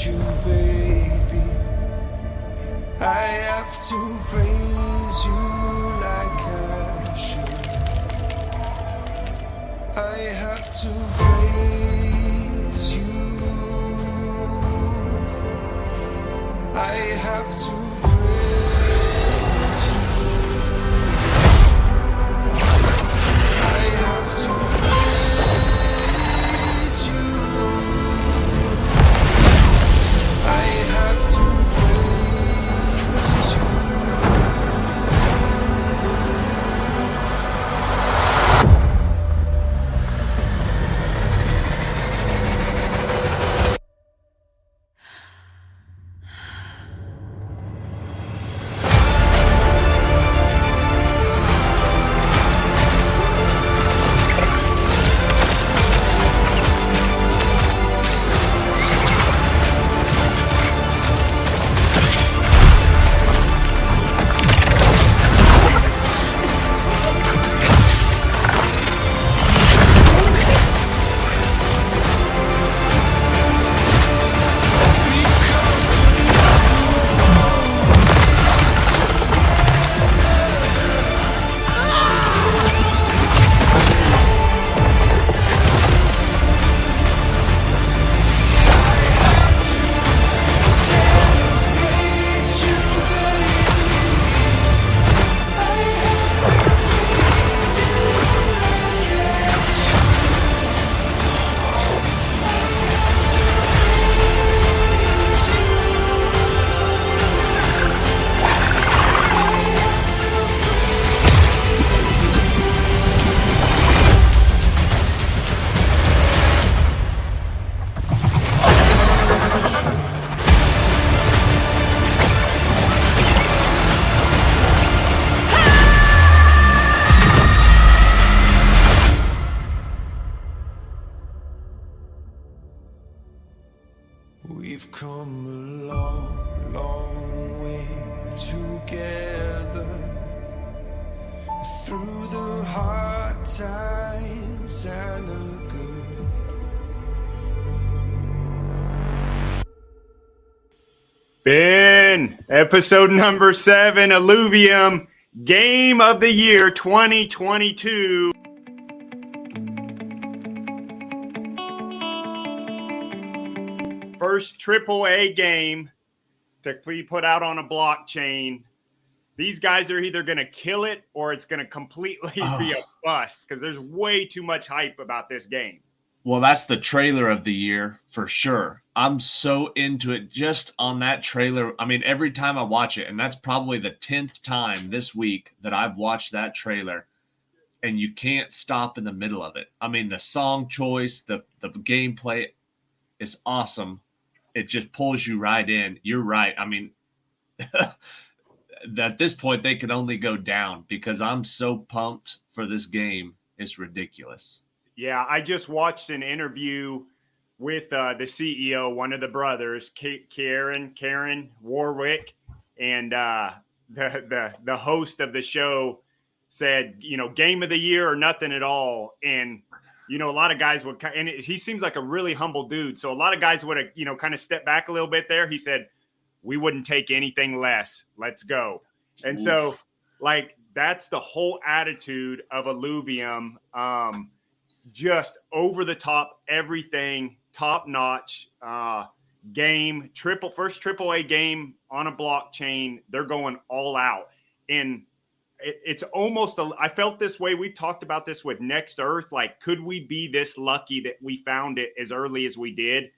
praise you, baby. I have to praise you like I should. I have to praise you. I have to praise you. I have to praise you. I have to praise you. We've come a long, long way together, through the hard times and the good. Ben, episode number 7, Illuvium, Game of the Year 2022. First AAA game to be put out on a blockchain. These guys are either going to kill it or it's going to completely be a bust because there's way too much hype about this game. Well, that's the trailer of the year for sure. I'm so into it just on that trailer. I mean, every time I watch it, and that's probably the 10th time this week that I've watched that trailer, and you can't stop in the middle of it. I mean, the song choice, the gameplay is awesome. It just pulls you right in. You're right. I mean, at this point, they can only go down because I'm so pumped for this game. It's ridiculous. Yeah, I just watched an interview with the CEO, one of the brothers, Karen Warwick, and the host of the show said, you know, game of the year or nothing at all. And, you know, a lot of guys would, and he seems like a really humble dude. So a lot of guys would have, you know, kind of stepped back a little bit there. He said, we wouldn't take anything less. Let's go. And so, like, that's the whole attitude of Illuvium. Just over the top, everything, top notch game, first AAA game on a blockchain. They're going all out. And it's almost, I felt this way. We've talked about this with Next Earth. Like, could we be this lucky that we found it as early as we did?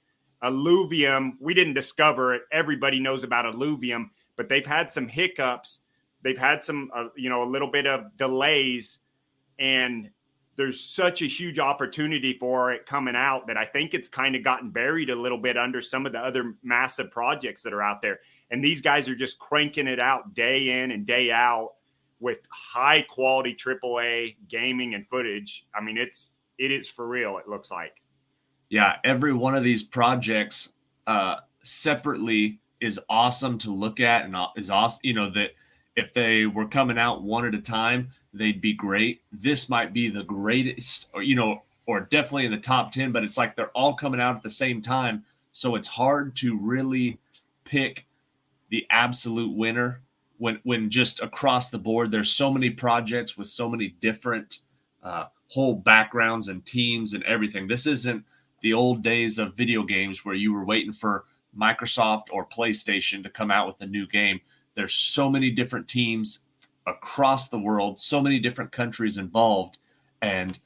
Illuvium, we didn't discover it. Everybody knows about Illuvium, but they've had some hiccups. They've had some, you know, a little bit of delays, and there's such a huge opportunity for it coming out that I think it's kind of gotten buried a little bit under some of the other massive projects that are out there. And these guys are just cranking it out day in and day out with high quality AAA gaming and footage. I mean, it is for real. It looks like. Yeah. Every one of these projects separately is awesome to look at and is awesome. You know, that if they were coming out one at a time, they'd be great. This might be the greatest, or, you know, or definitely in the top 10, but it's like they're all coming out at the same time So it's hard to really pick the absolute winner when just across the board, there's so many projects with so many different whole backgrounds and teams and everything. This isn't the old days of video games where you were waiting for Microsoft or PlayStation to come out with a new game. There's so many different teams across the world, so many different countries involved. And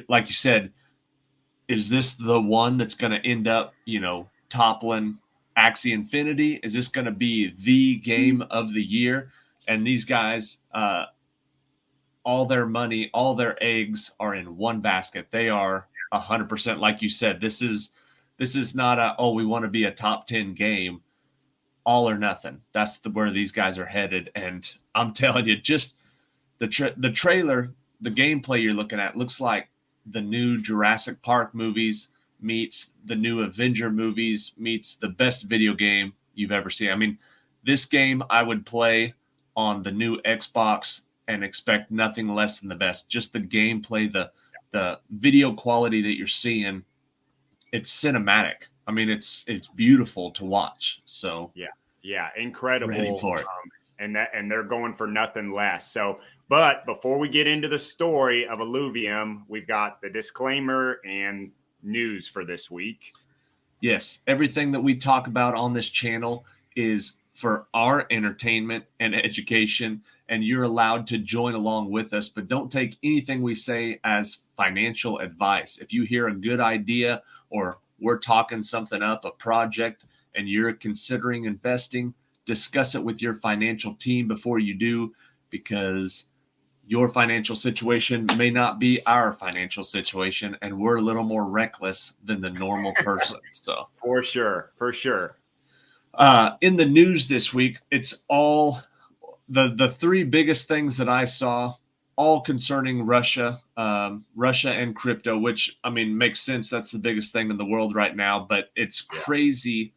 like you said, is this the one that's going to end up, toppling Axie Infinitey? Is this going to be the game of the year? And these guys, all their money, all their eggs are in one basket. They are 100%, like you said. This is not we want to be a top 10 game. All or nothing. That's where these guys are headed. And I'm telling you, just the trailer, the gameplay you're looking at looks like the new Jurassic Park movies meets the new Avenger movies meets the best video game you've ever seen. I mean, this game I would play on the new Xbox and expect nothing less than the best. Just the gameplay, the video quality that you're seeing, it's cinematic. I mean, it's beautiful to watch. So yeah, incredible. Ready for it. And they're going for nothing less. So, but before we get into the story of Illuvium, we've got the disclaimer and news for this week. Yes, everything that we talk about on this channel is for our entertainment and education, and you're allowed to join along with us, but don't take anything we say as financial advice. If you hear a good idea or we're talking something up, a project, and you're considering investing, discuss it with your financial team before you do, because your financial situation may not be our financial situation, and we're a little more reckless than the normal person. So for sure. In the news this week, it's all the three biggest things that I saw, all concerning Russia and crypto, which, I mean, makes sense. That's the biggest thing in the world right now, but it's crazy.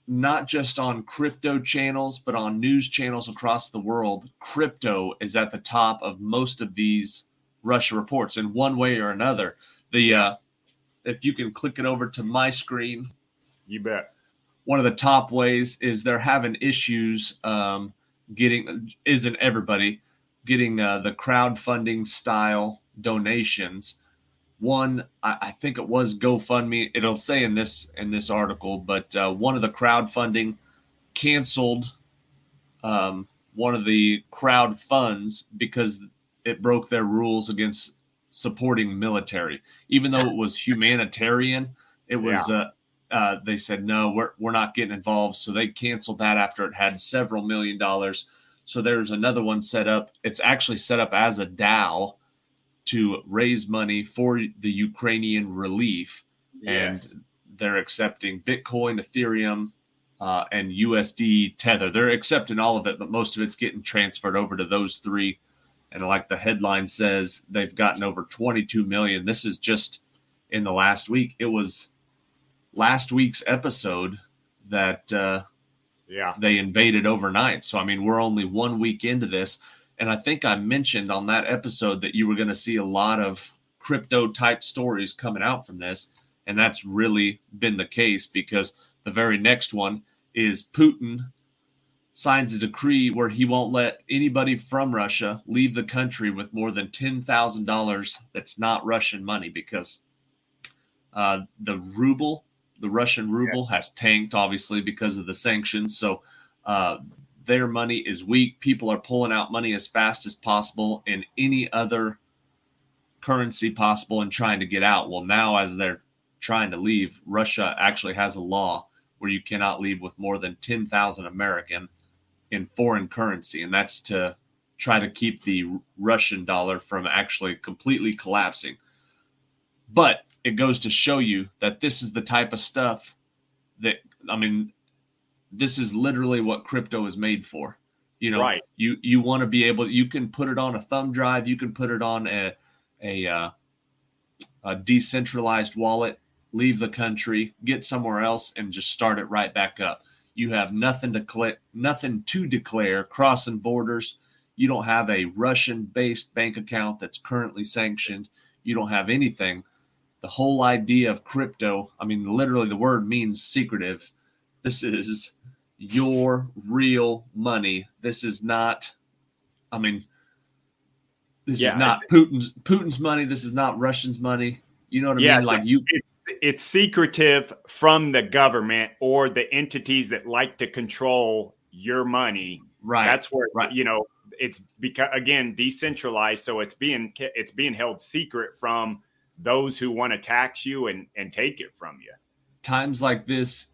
Not just on crypto channels, but on news channels across the world. Crypto is at the top of most of these Russia reports in one way or another. If you can click it over to my screen. You bet. One of the top ways is they're having issues getting the crowdfunding style donations. One, I think it was GoFundMe. It'll say in this article, but one of the crowdfunding canceled one of the crowd funds because it broke their rules against supporting military. Even though it was humanitarian, it was they said no, we're not getting involved. So they canceled that after it had several $1 million. So there's another one set up. It's actually set up as a DAO to raise money for the Ukrainian relief. Yes. And they're accepting Bitcoin, Ethereum, and USD Tether. They're accepting all of it, but most of it's getting transferred over to those three. And like the headline says, they've gotten over 22 million. This is just in the last week. It was last week's episode that they invaded overnight. So, I mean, we're only 1 week into this. And I think I mentioned on that episode that you were going to see a lot of crypto type stories coming out from this. And that's really been the case, because the very next one is Putin signs a decree where he won't let anybody from Russia leave the country with more than $10,000 that's not Russian money, because the Russian ruble has tanked, obviously, because of the sanctions. So their money is weak. People are pulling out money as fast as possible in any other currency possible and trying to get out. Well, now as they're trying to leave, Russia actually has a law where you cannot leave with more than 10,000 American in foreign currency. And that's to try to keep the Russian dollar from actually completely collapsing. But it goes to show you that this is the type of stuff that, I mean, this is literally what crypto is made for. You know, right. You want to be able, you can put it on a thumb drive, you can put it on a decentralized wallet, leave the country, get somewhere else, and just start it right back up. You have nothing to declare crossing borders. You don't have a Russian-based bank account that's currently sanctioned. You don't have anything. the whole idea of crypto, I mean, literally the word means secretive. This is your real money. This is not, I mean, this is not Putin's money. This is not Russians' money. You know what I mean? Like it's secretive from the government or the entities that like to control your money. Right. That's where, you know, it's because, again, decentralized. So it's being held secret from those who want to tax you and take it from you. Times like this,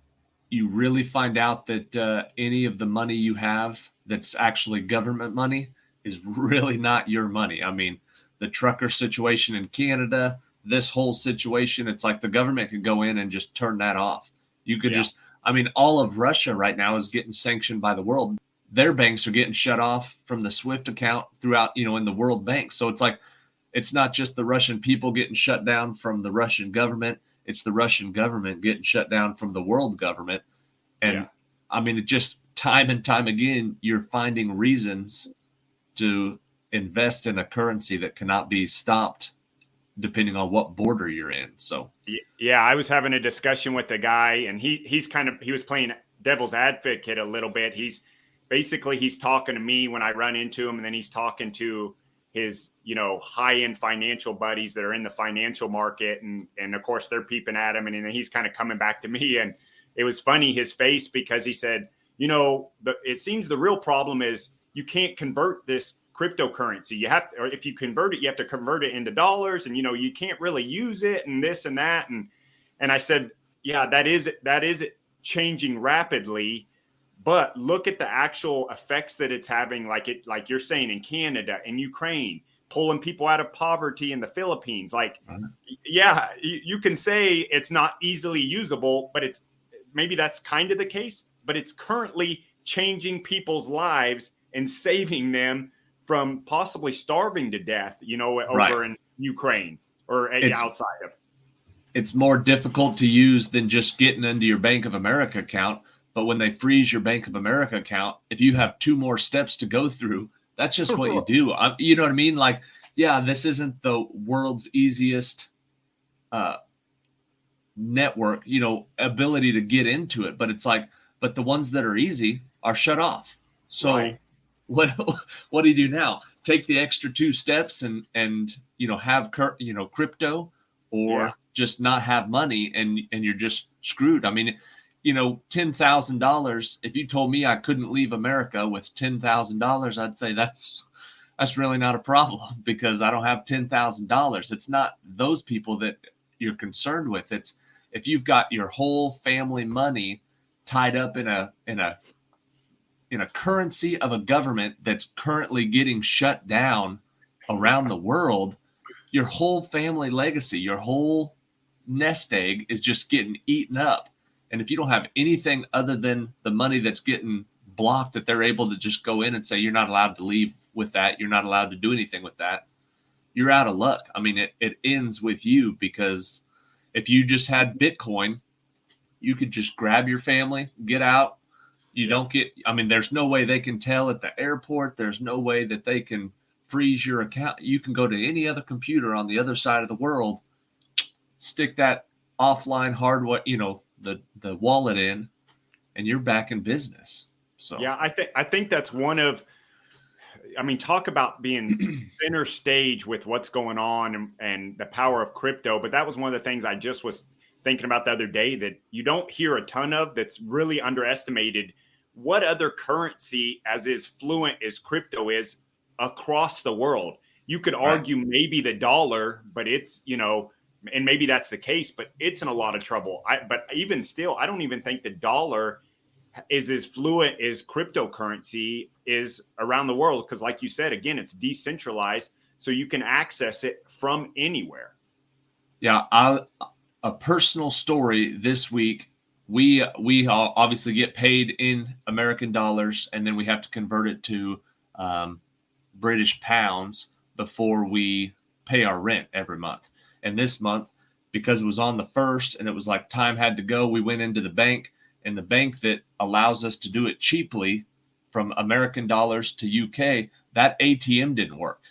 you really find out that any of the money you have that's actually government money is really not your money. I mean, the trucker situation in Canada, this whole situation, it's like the government could go in and just turn that off. You could just, I mean, all of Russia right now is getting sanctioned by the world. Their banks are getting shut off from the SWIFT account throughout, you know, in the World Bank. So it's like, it's not just the Russian people getting shut down from the Russian government. It's the Russian government getting shut down from the world government. And I mean, it just time and time again, you're finding reasons to invest in a currency that cannot be stopped depending on what border you're in. So, yeah, I was having a discussion with a guy, and he was playing devil's advocate a little bit. He's talking to me when I run into him, and then he's talking to his, you know, high-end financial buddies that are in the financial market. And of course they're peeping at him, and then he's kind of coming back to me. And it was funny, his face, because he said, you know, it seems the real problem is you can't convert this cryptocurrency. You have, or if you convert it, you have to convert it into dollars, and, you know, you can't really use it, and this and that. And I said, yeah, that is changing rapidly, but look at the actual effects that it's having, like you're saying, in Canada and Ukraine, pulling people out of poverty in the Philippines. Like, yeah, you can say it's not easily usable, but maybe that's kind of the case, but it's currently changing people's lives and saving them from possibly starving to death, you know, over in Ukraine or outside of. It's more difficult to use than just getting into your Bank of America account. But when they freeze your Bank of America account, if you have 2 more steps to go through, that's just what you do. You know what I mean? Like, yeah, this isn't the world's easiest network, you know, ability to get into it. But it's like, but the ones that are easy are shut off. So what do you do now? Take the extra 2 steps and you know, have crypto, or just not have money, and you're just screwed. I mean, you know, $10,000. If you told me I couldn't leave America with $10,000, I'd say that's really not a problem, because I don't have $10,000. It's not those people that you're concerned with. It's if you've got your whole family money tied up in a currency of a government that's currently getting shut down around the world, your whole family legacy, your whole nest egg is just getting eaten up. And if you don't have anything other than the money that's getting blocked, that they're able to just go in and say, you're not allowed to leave with that, you're not allowed to do anything with that, you're out of luck. I mean, it ends with you, because if you just had Bitcoin, you could just grab your family, get out. You don't get, I mean, there's no way they can tell at the airport. There's no way that they can freeze your account. You can go to any other computer on the other side of the world, stick that offline hardware, you know, the wallet in, and you're back in business. So yeah, I think that's one of, I mean, talk about being center stage with what's going on and the power of crypto. But that was one of the things I just was thinking about the other day, that you don't hear a ton of, that's really underestimated. What other currency as is fluent as crypto is across the world? You could argue maybe the dollar, but it's, you know, and maybe that's the case, but it's in a lot of trouble. But even still, I don't even think the dollar is as fluent as cryptocurrency is around the world. Because like you said, again, it's decentralized, so you can access it from anywhere. Yeah. A personal story this week, we obviously get paid in American dollars, and then we have to convert it to British pounds before we pay our rent every month. And this month, because it was on the 1st and it was like time had to go, we went into the bank, and the bank that allows us to do it cheaply from American dollars to UK, that ATM didn't work.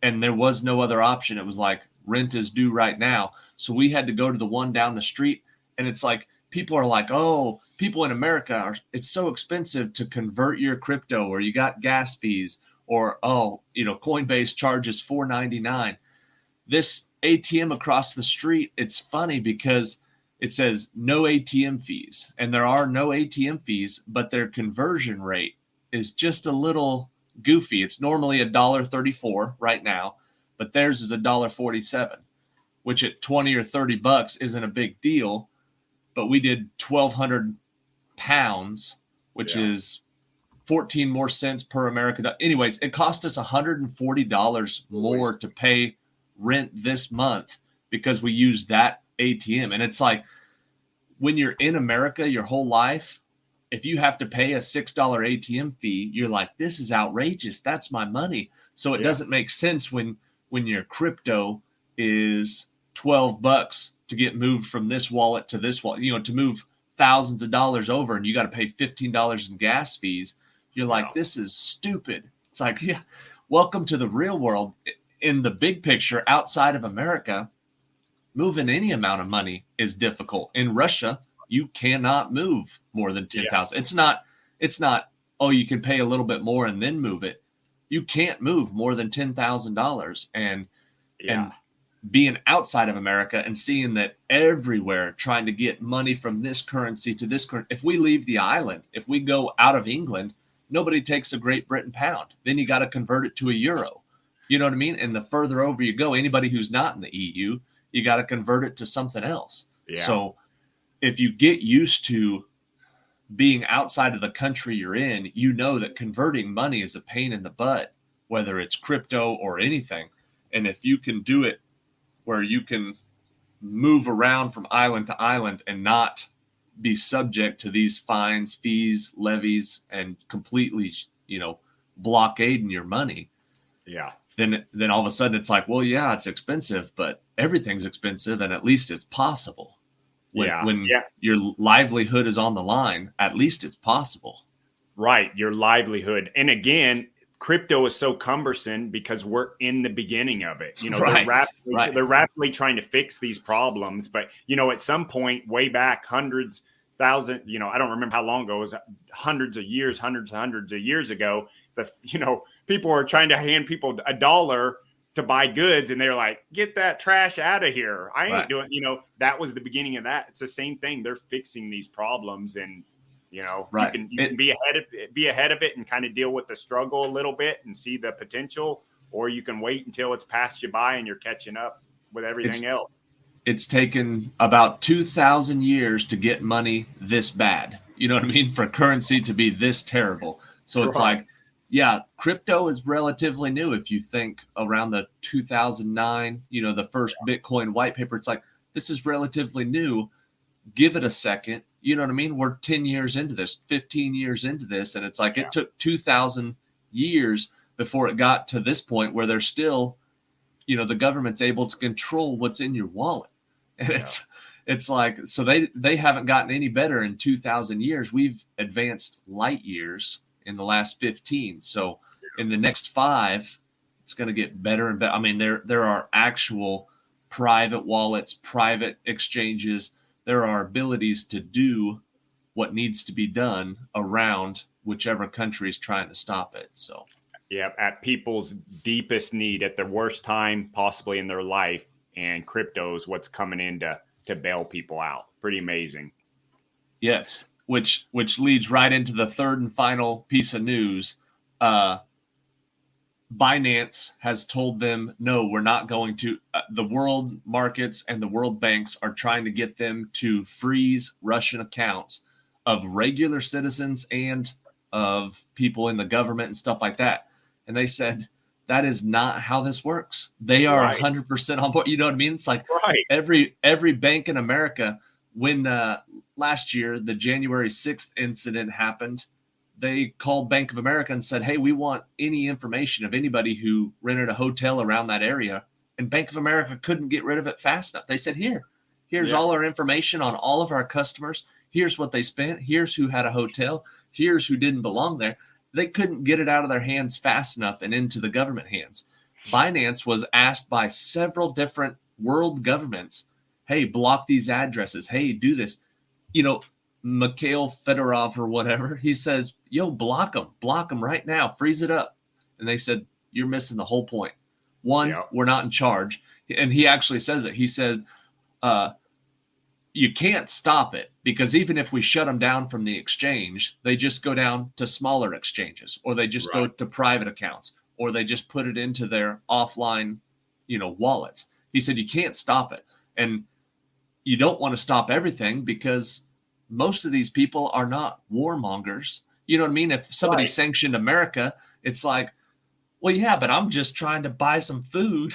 And there was no other option. It was like, rent is due right now. So we had to go to the one down the street. And it's like, people are like, oh, people in America, it's so expensive to convert your crypto, or you got gas fees, or, oh, Coinbase charges $4.99. This ATM across the street, it's funny because it says no ATM fees, and there are no ATM fees, but their conversion rate is just a little goofy. It's normally $1.34 right now, but theirs is $1.47, which at 20 or 30 bucks isn't a big deal. But we did 1,200 pounds, which is 14 more cents per American. Anyways, it cost us $140 more to pay rent this month because we used that ATM. And it's like, when you're in America your whole life, if you have to pay a $6 ATM fee, you're like, this is outrageous. That's my money. So it doesn't make sense when your crypto is $12 to get moved from this wallet to this wallet, to move thousands of dollars over, and you got to pay $15 in gas fees. You're like, this is stupid. It's like, welcome to the real world. In the big picture, outside of America, moving any amount of money is difficult. In Russia, you cannot move more than 10,000. It's not, oh, you can pay a little bit more and then move it. You can't move more than $10,000. And being outside of America and seeing that everywhere trying to get money from this currency to this currency. If we leave the island, if we go out of England, nobody takes a Great Britain pound. Then you got to convert it to a euro. You know what I mean? And the further over you go, anybody who's not in the EU, you got to convert it to something else. Yeah. So if you get used to being outside of the country you're in, you know that converting money is a pain in the butt, whether it's crypto or anything. And if you can do it where you can move around from island to island and not be subject to these fines, fees, levies, and completely, blockading your money. Yeah. Then all of a sudden it's like, well, yeah, it's expensive, but everything's expensive, and at least it's possible. When your livelihood is on the line, at least it's possible. Right, your livelihood. And again, crypto is so cumbersome because we're in the beginning of it. They're rapidly trying to fix these problems. But, at some point way back, hundreds, thousands, I don't remember how long ago, it was hundreds of years ago, people were trying to hand people $1 to buy goods, and they're like, get that trash out of here. I ain't doing, that was the beginning of that. It's the same thing. They're fixing these problems, and you can be ahead of it and kind of deal with the struggle a little bit and see the potential, or you can wait until it's passed you by and you're catching up with everything else. It's taken about 2,000 years to get money this bad. You know what I mean? For currency to be this terrible. So it's like, crypto is relatively new. If you think around the 2009, the first Bitcoin white paper, it's like, this is relatively new. Give it a second. You know what I mean? We're 10 years into this, 15 years into this. And it's like, it took 2,000 years before it got to this point where they're still, the government's able to control what's in your wallet. And it's like, so they haven't gotten any better in 2,000 years. We've advanced light years in the last 15. So in the next 5, it's going to get better and better. I mean, there are actual private wallets, private exchanges. There are abilities to do what needs to be done around whichever country is trying to stop it. So, at people's deepest need at the worst time possibly in their life, and crypto is what's coming in to bail people out. Pretty amazing. Yes, which leads right into the third and final piece of news. Binance has told them, no, we're not going to. The world markets and the world banks are trying to get them to freeze Russian accounts of regular citizens and of people in the government and stuff like that. And they said, that is not how this works. They are 100% on board. You know what I mean? It's like every bank in America, when last year, the January 6th incident happened, they called Bank of America and said, hey, we want any information of anybody who rented a hotel around that area. And Bank of America couldn't get rid of it fast enough. They said, here's all our information on all of our customers. Here's what they spent. Here's who had a hotel. Here's who didn't belong there. They couldn't get it out of their hands fast enough and into the government hands. Binance was asked by several different world governments, hey, block these addresses. Hey, do this. Mikhail Fedorov or whatever, he says, yo, block them right now, freeze it up. And they said, you're missing the whole point. One, we're not in charge. And he actually says it. He said, you can't stop it, because even if we shut them down from the exchange, they just go down to smaller exchanges, or they just go to private accounts, or they just put it into their offline, wallets. He said, you can't stop it. And you don't want to stop everything, because most of these people are not warmongers. You know what I mean? If somebody sanctioned America, it's like, well, yeah, but I'm just trying to buy some food.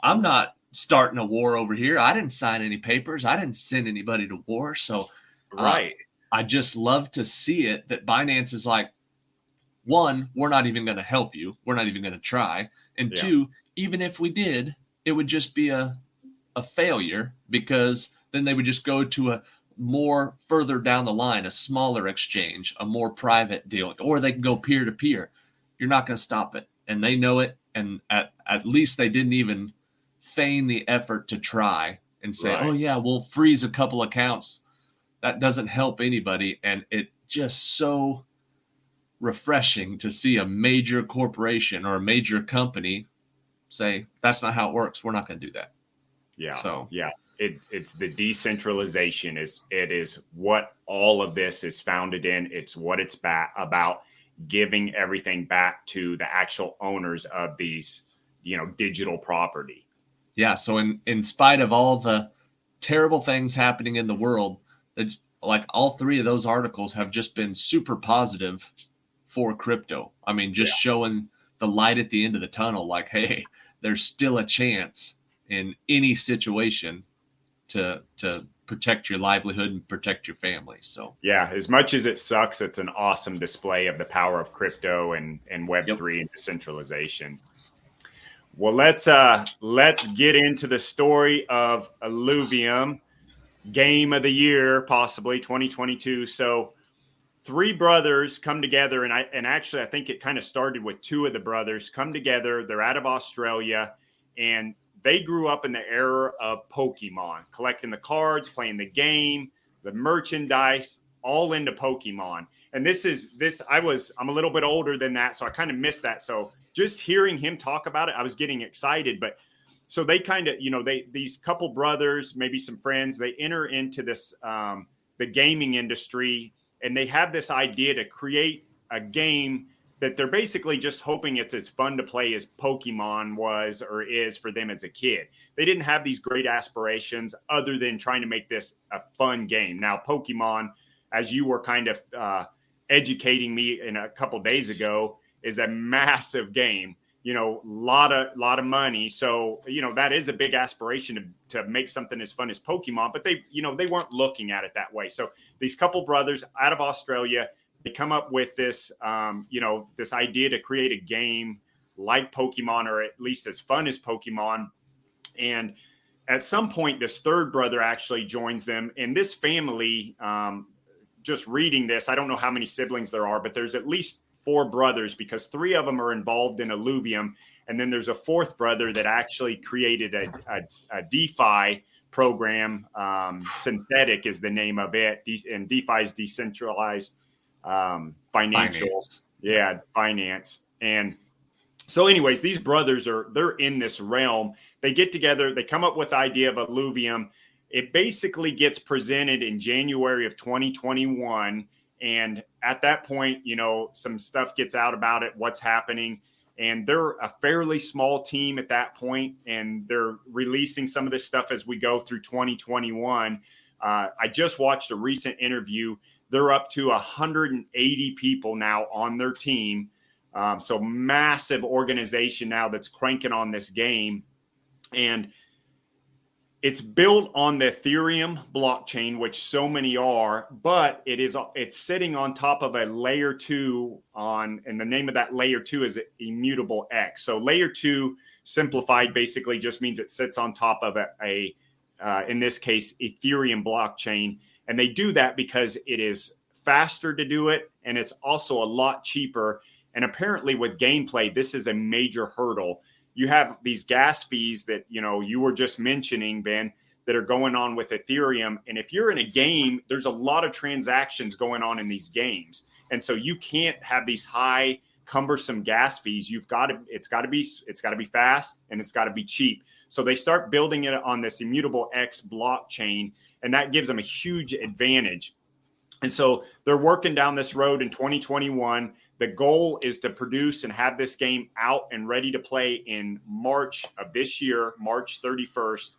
I'm not starting a war over here. I didn't sign any papers. I didn't send anybody to war. So I just love to see it that Binance is like, one, we're not even going to help you. We're not even going to try. And two, even if we did, it would just be a failure, because then they would just go to a more further down the line, a smaller exchange, a more private deal, or they can go peer to peer. You're not going to stop it. And they know it. And at least they didn't even feign the effort to try and say, oh yeah, we'll freeze a couple accounts. That doesn't help anybody. And it just so refreshing to see a major corporation or a major company say, that's not how it works. We're not going to do that. Yeah. So it's the decentralization it is what all of this is founded in. It's what it's about, giving everything back to the actual owners of these, digital property. Yeah. So in spite of all the terrible things happening in the world, like all three of those articles have just been super positive for crypto. I mean, just showing the light at the end of the tunnel, like, hey, there's still a chance in any situation to protect your livelihood and protect your family. So as much as it sucks, it's an awesome display of the power of crypto and Web3 and decentralization. Well, let's get into the story of Illuvium, game of the year, possibly 2022. So 3 brothers come together, and actually I think it kind of started with 2 of the brothers come together. They're out of Australia, and they grew up in the era of Pokemon, collecting the cards, playing the game, the merchandise, all into Pokemon. And I'm a little bit older than that, so I kind of missed that. So just hearing him talk about it, I was getting excited. But so they kind of, these couple brothers, maybe some friends, they enter into this, the gaming industry, and they have this idea to create a game that they're basically just hoping it's as fun to play as Pokemon was or is for them as a kid. They didn't have these great aspirations other than trying to make this a fun game. Now, Pokemon, as you were kind of educating me in a couple days ago, is a massive game, lot of money. So, that is a big aspiration to make something as fun as Pokemon, but they weren't looking at it that way. So these couple brothers out of Australia, they come up with this, this idea to create a game like Pokemon, or at least as fun as Pokemon. And at some point, this third brother actually joins them. And this family, just reading this, I don't know how many siblings there are, but there's at least 4 brothers, because 3 of them are involved in Illuvium. And then there's a 4th brother that actually created a DeFi program. Synthetic is the name of it. And DeFi is decentralized finance. And so anyways, these brothers they're in this realm. They get together, they come up with the idea of Illuvium. It basically gets presented in January of 2021. And at that point, some stuff gets out about it, what's happening. And they're a fairly small team at that point, and they're releasing some of this stuff as we go through 2021. I just watched a recent interview. They're up to 180 people now on their team. So massive organization now that's cranking on this game. And it's built on the Ethereum blockchain, which so many are, but it's sitting on top of a layer 2 and the name of that layer 2 is Immutable X. So layer 2 simplified basically just means it sits on top of a in this case, Ethereum blockchain. And they do that because it is faster to do it, and it's also a lot cheaper. And apparently with gameplay, this is a major hurdle. you have these gas fees that, you were just mentioning, Ben, that are going on with Ethereum. And if you're in a game, there's a lot of transactions going on in these games. And so you can't have these high cumbersome gas fees. It's got to be fast, and it's got to be cheap. So they start building it on this Immutable X blockchain, and that gives them a huge advantage. And so they're working down this road in 2021. The goal is to produce and have this game out and ready to play in March of this year, March 31st.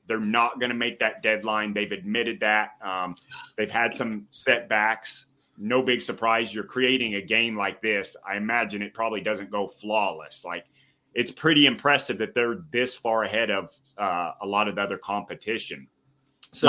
They're not going to make that deadline. They've admitted that. They've had some setbacks. No big surprise. You're creating a game like this. I imagine it probably doesn't go flawless. Like, it's pretty impressive that they're this far ahead of a lot of the other competition. So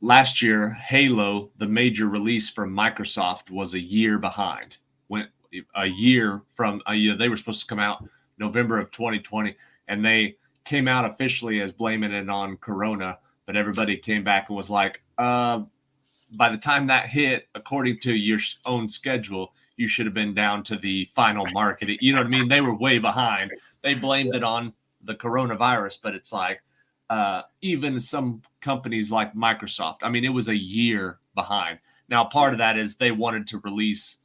Last year, Halo, the major release from Microsoft, was a year behind. They were supposed to come out November of 2020, and they came out officially as blaming it on Corona, but everybody came back and was like, by the time that hit, according to your own schedule, you should have been down to the final market. You know what I mean? They were way behind. They blamed it on the coronavirus, but it's like, even some companies like Microsoft, I mean, it was a year behind. Now, part of that is they wanted to release,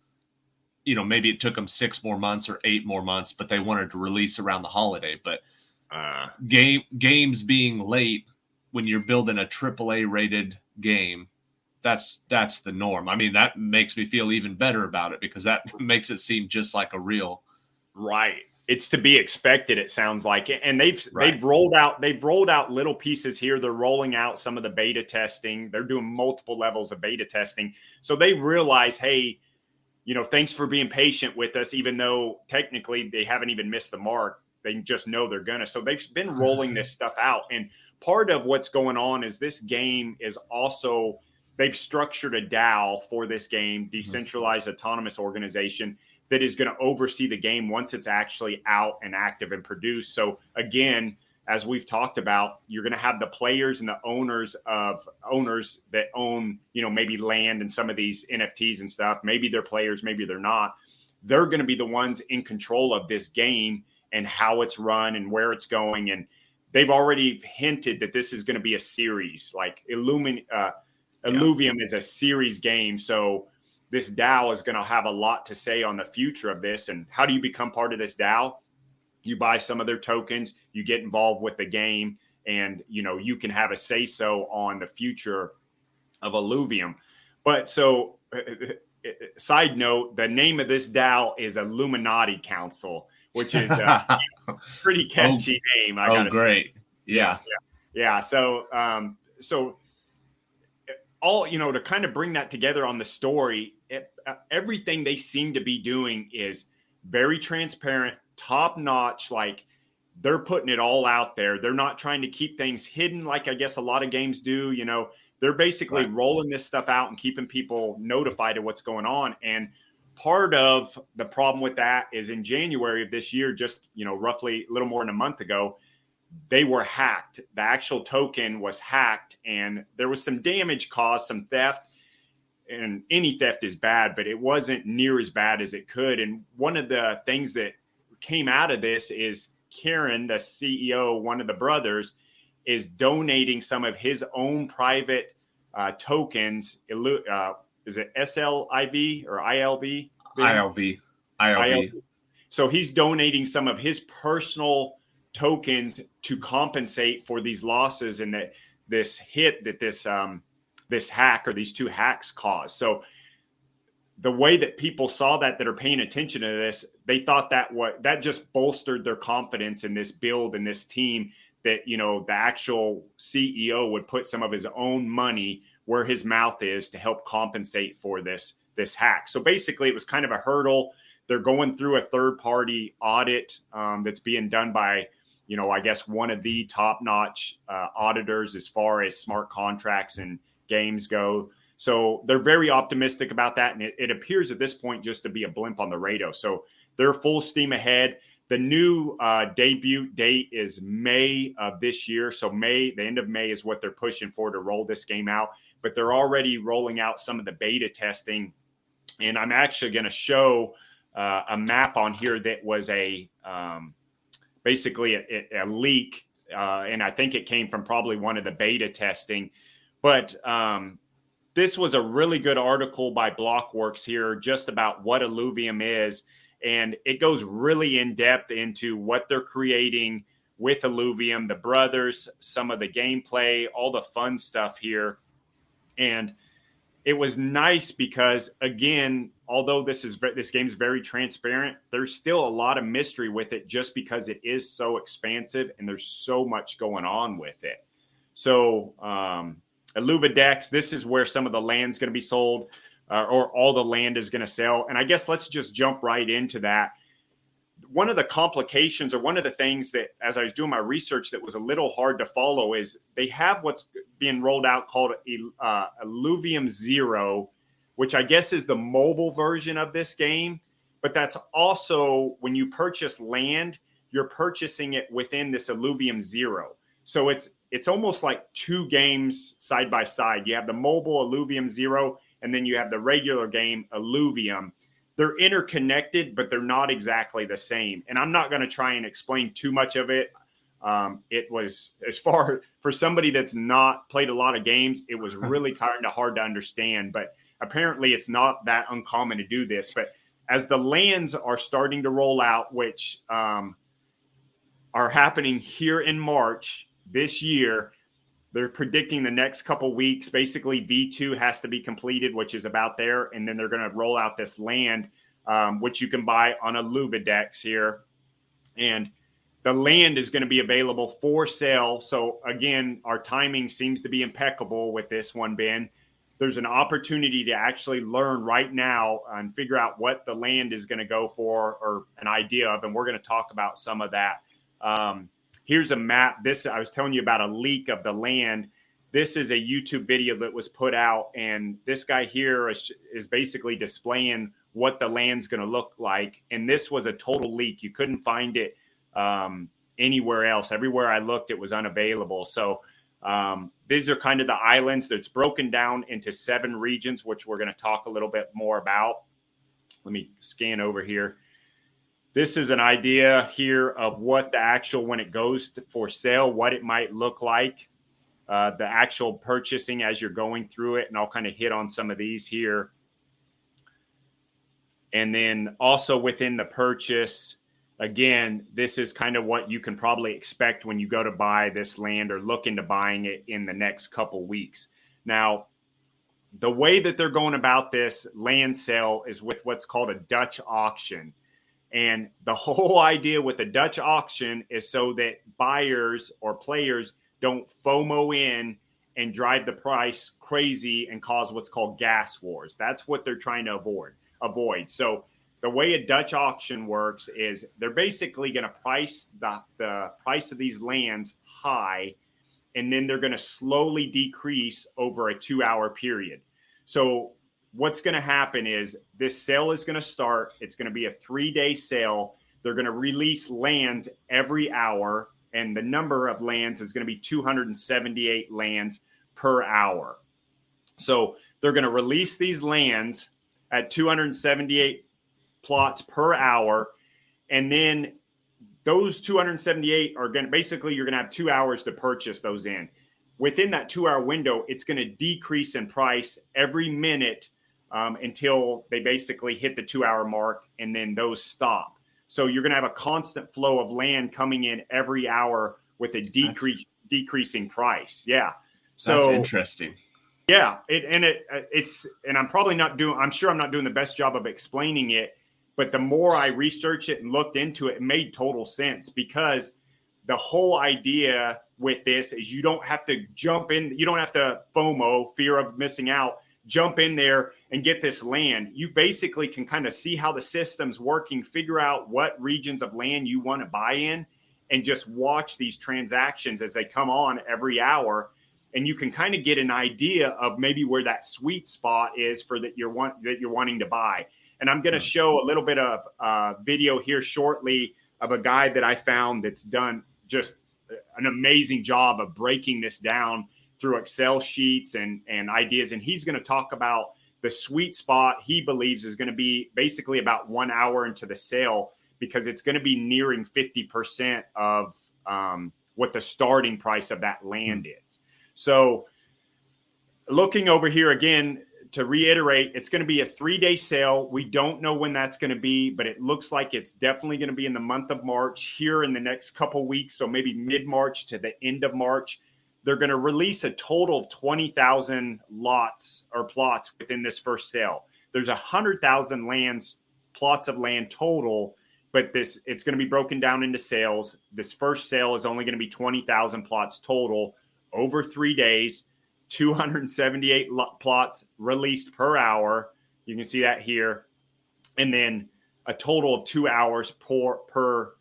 maybe it took them 6 more months or 8 more months, but they wanted to release around the holiday. But games being late when you're building a AAA rated game, that's the norm. I mean, that makes me feel even better about it, because that makes it seem just like a real. Right. It's to be expected, it sounds like. And they've rolled out little pieces here. They're rolling out some of the beta testing. They're doing multiple levels of beta testing. So they realize, hey, thanks for being patient with us, even though technically they haven't even missed the mark. They just know they're gonna. So they've been rolling this stuff out. And part of what's going on is this game is also, they've structured a DAO for this game, Decentralized Autonomous Organization, that is going to oversee the game once it's actually out and active and produced. So again, as we've talked about, you're going to have the players and the owners that own, maybe land and some of these NFTs and stuff. Maybe they're players, maybe they're not. They're going to be the ones in control of this game and how it's run and where it's going. And they've already hinted that this is going to be a series. Like Illuvium is a series game. So this DAO is going to have a lot to say on the future of this. And how do you become part of this DAO? You buy some of their tokens, you get involved with the game, and you can have a say-so on the future of Illuvium. But so, side note, the name of this DAO is Illuminati Council, which is a pretty catchy name. I gotta great. Say. Yeah. So all, to kind of bring that together on the story, everything they seem to be doing is very transparent, top notch. Like, they're putting it all out there. They're not trying to keep things hidden like I guess a lot of games do. They're basically rolling this stuff out and keeping people notified of what's going on. And part of the problem with that is in January of this year, just, roughly a little more than a month ago, they were hacked. The actual token was hacked, and there was some damage caused, some theft. And any theft is bad, but it wasn't near as bad as it could. And one of the things that came out of this is Kieran, the CEO, one of the brothers, is donating some of his own private tokens. Is it SLIV or ILV? ILV. So he's donating some of his personal tokens to compensate for these losses and this hit that this hack or these 2 hacks caused. So the way that people saw that are paying attention to this, they thought that just bolstered their confidence in this build and this team, that, the actual CEO would put some of his own money where his mouth is to help compensate for this hack. So basically it was kind of a hurdle. They're going through a third-party audit that's being done by, I guess one of the top-notch auditors as far as smart contracts and games go. So they're very optimistic about that. And it appears at this point just to be a blimp on the radar. So they're full steam ahead. The new debut date is May of this year. So the end of May is what they're pushing for to roll this game out. But they're already rolling out some of the beta testing. And I'm actually going to show a map on here that was basically a leak, and I think it came from probably one of the beta testing. But this was a really good article by Blockworks here just about what Illuvium is, and it goes really in depth into what they're creating with Illuvium, the brothers, some of the gameplay, all the fun stuff here. And it was nice because, again, although this game's very transparent, there's still a lot of mystery with it just because it is so expansive and there's so much going on with it. So Eluvadex, this is where some of the land's going to be sold, or all the land is going to sell. And I guess let's just jump right into that. One of the complications, or one of the things that, as I was doing my research, that was a little hard to follow, is they have what's being rolled out called Illuvium Zero, which I guess is the mobile version of this game. But that's also, when you purchase land, you're purchasing it within this Illuvium Zero. So it's almost like two games side by side. You have the mobile Illuvium Zero, and then you have the regular game Illuvium. They're interconnected, but they're not exactly the same. And I'm not going to try and explain too much of it. It was, as far for somebody that's not played a lot of games, it was really kind of hard to understand. But apparently it's not that uncommon to do this. But as the lands are starting to roll out, which are happening here in March this year, they're predicting the next couple weeks. Basically, V2 has to be completed, which is about there. And then they're going to roll out this land, which you can buy on Eluvadex here. And the land is going to be available for sale. So, again, our timing seems to be impeccable with this one, Ben. There's an opportunity to actually learn right now and figure out what the land is going to go for, or an idea of. And we're going to talk about some of that. Here's a map. I was telling you about a leak of the land. This is a YouTube video that was put out, and this guy here is basically displaying what the land's going to look like. And this was a total leak. You couldn't find it anywhere else. Everywhere I looked, it was unavailable. So these are kind of the islands that's broken down into 7 regions, which we're going to talk a little bit more about. Let me scan over here. This is an idea here of what the actual, when it goes for sale, what it might look like, the actual purchasing as you're going through it. And I'll kind of hit on some of these here. And then also within the purchase, again, this is kind of what you can probably expect when you go to buy this land or look into buying it in the next couple weeks. Now, the way that they're going about this land sale is with what's called a Dutch auction. And the whole idea with the Dutch auction is so that buyers or players don't FOMO in and drive the price crazy and cause what's called gas wars. That's what they're trying to avoid. So the way a Dutch auction works is they're basically going to price the price of these lands high, and then they're going to slowly decrease over a 2-hour period. So what's going to happen is this sale is going to start. It's going to be a 3-day sale. They're going to release lands every hour, and the number of lands is going to be 278 lands per hour. So they're going to release these lands at 278 plots per hour, and then those 278 are going to, basically, you're going to have 2 hours to purchase those in. Within that 2-hour window, it's going to decrease in price every minute until they basically hit the 2-hour mark, and then those stop. So you're going to have a constant flow of land coming in every hour with a decreasing price. Yeah. So that's interesting. Yeah. I'm sure I'm not doing the best job of explaining it, but the more I researched it and looked into it, it made total sense, because the whole idea with this is you don't have to jump in. You don't have to FOMO, fear of missing out, jump in there and get this land. You basically can kind of see how the system's working, figure out what regions of land you want to buy in, and just watch these transactions as they come on every hour. And you can kind of get an idea of maybe where that sweet spot is for that you're wanting to buy. And I'm going to show a little bit of video here shortly of a guy that I found that's done just an amazing job of breaking this down through Excel sheets and ideas. And he's going to talk about the sweet spot he believes is going to be basically about 1 hour into the sale, because it's going to be nearing 50% of what the starting price of that land is. So looking over here again, to reiterate, it's going to be a 3-day sale. We don't know when that's going to be, but it looks like it's definitely going to be in the month of March here in the next couple weeks. So maybe mid-March to the end of March. They're going to release a total of 20,000 lots or plots within this first sale. There's 100,000 plots of land total, but it's going to be broken down into sales. This first sale is only going to be 20,000 plots total over 3 days. 278 plots released per hour. You can see that here. And then a total of 2 hours per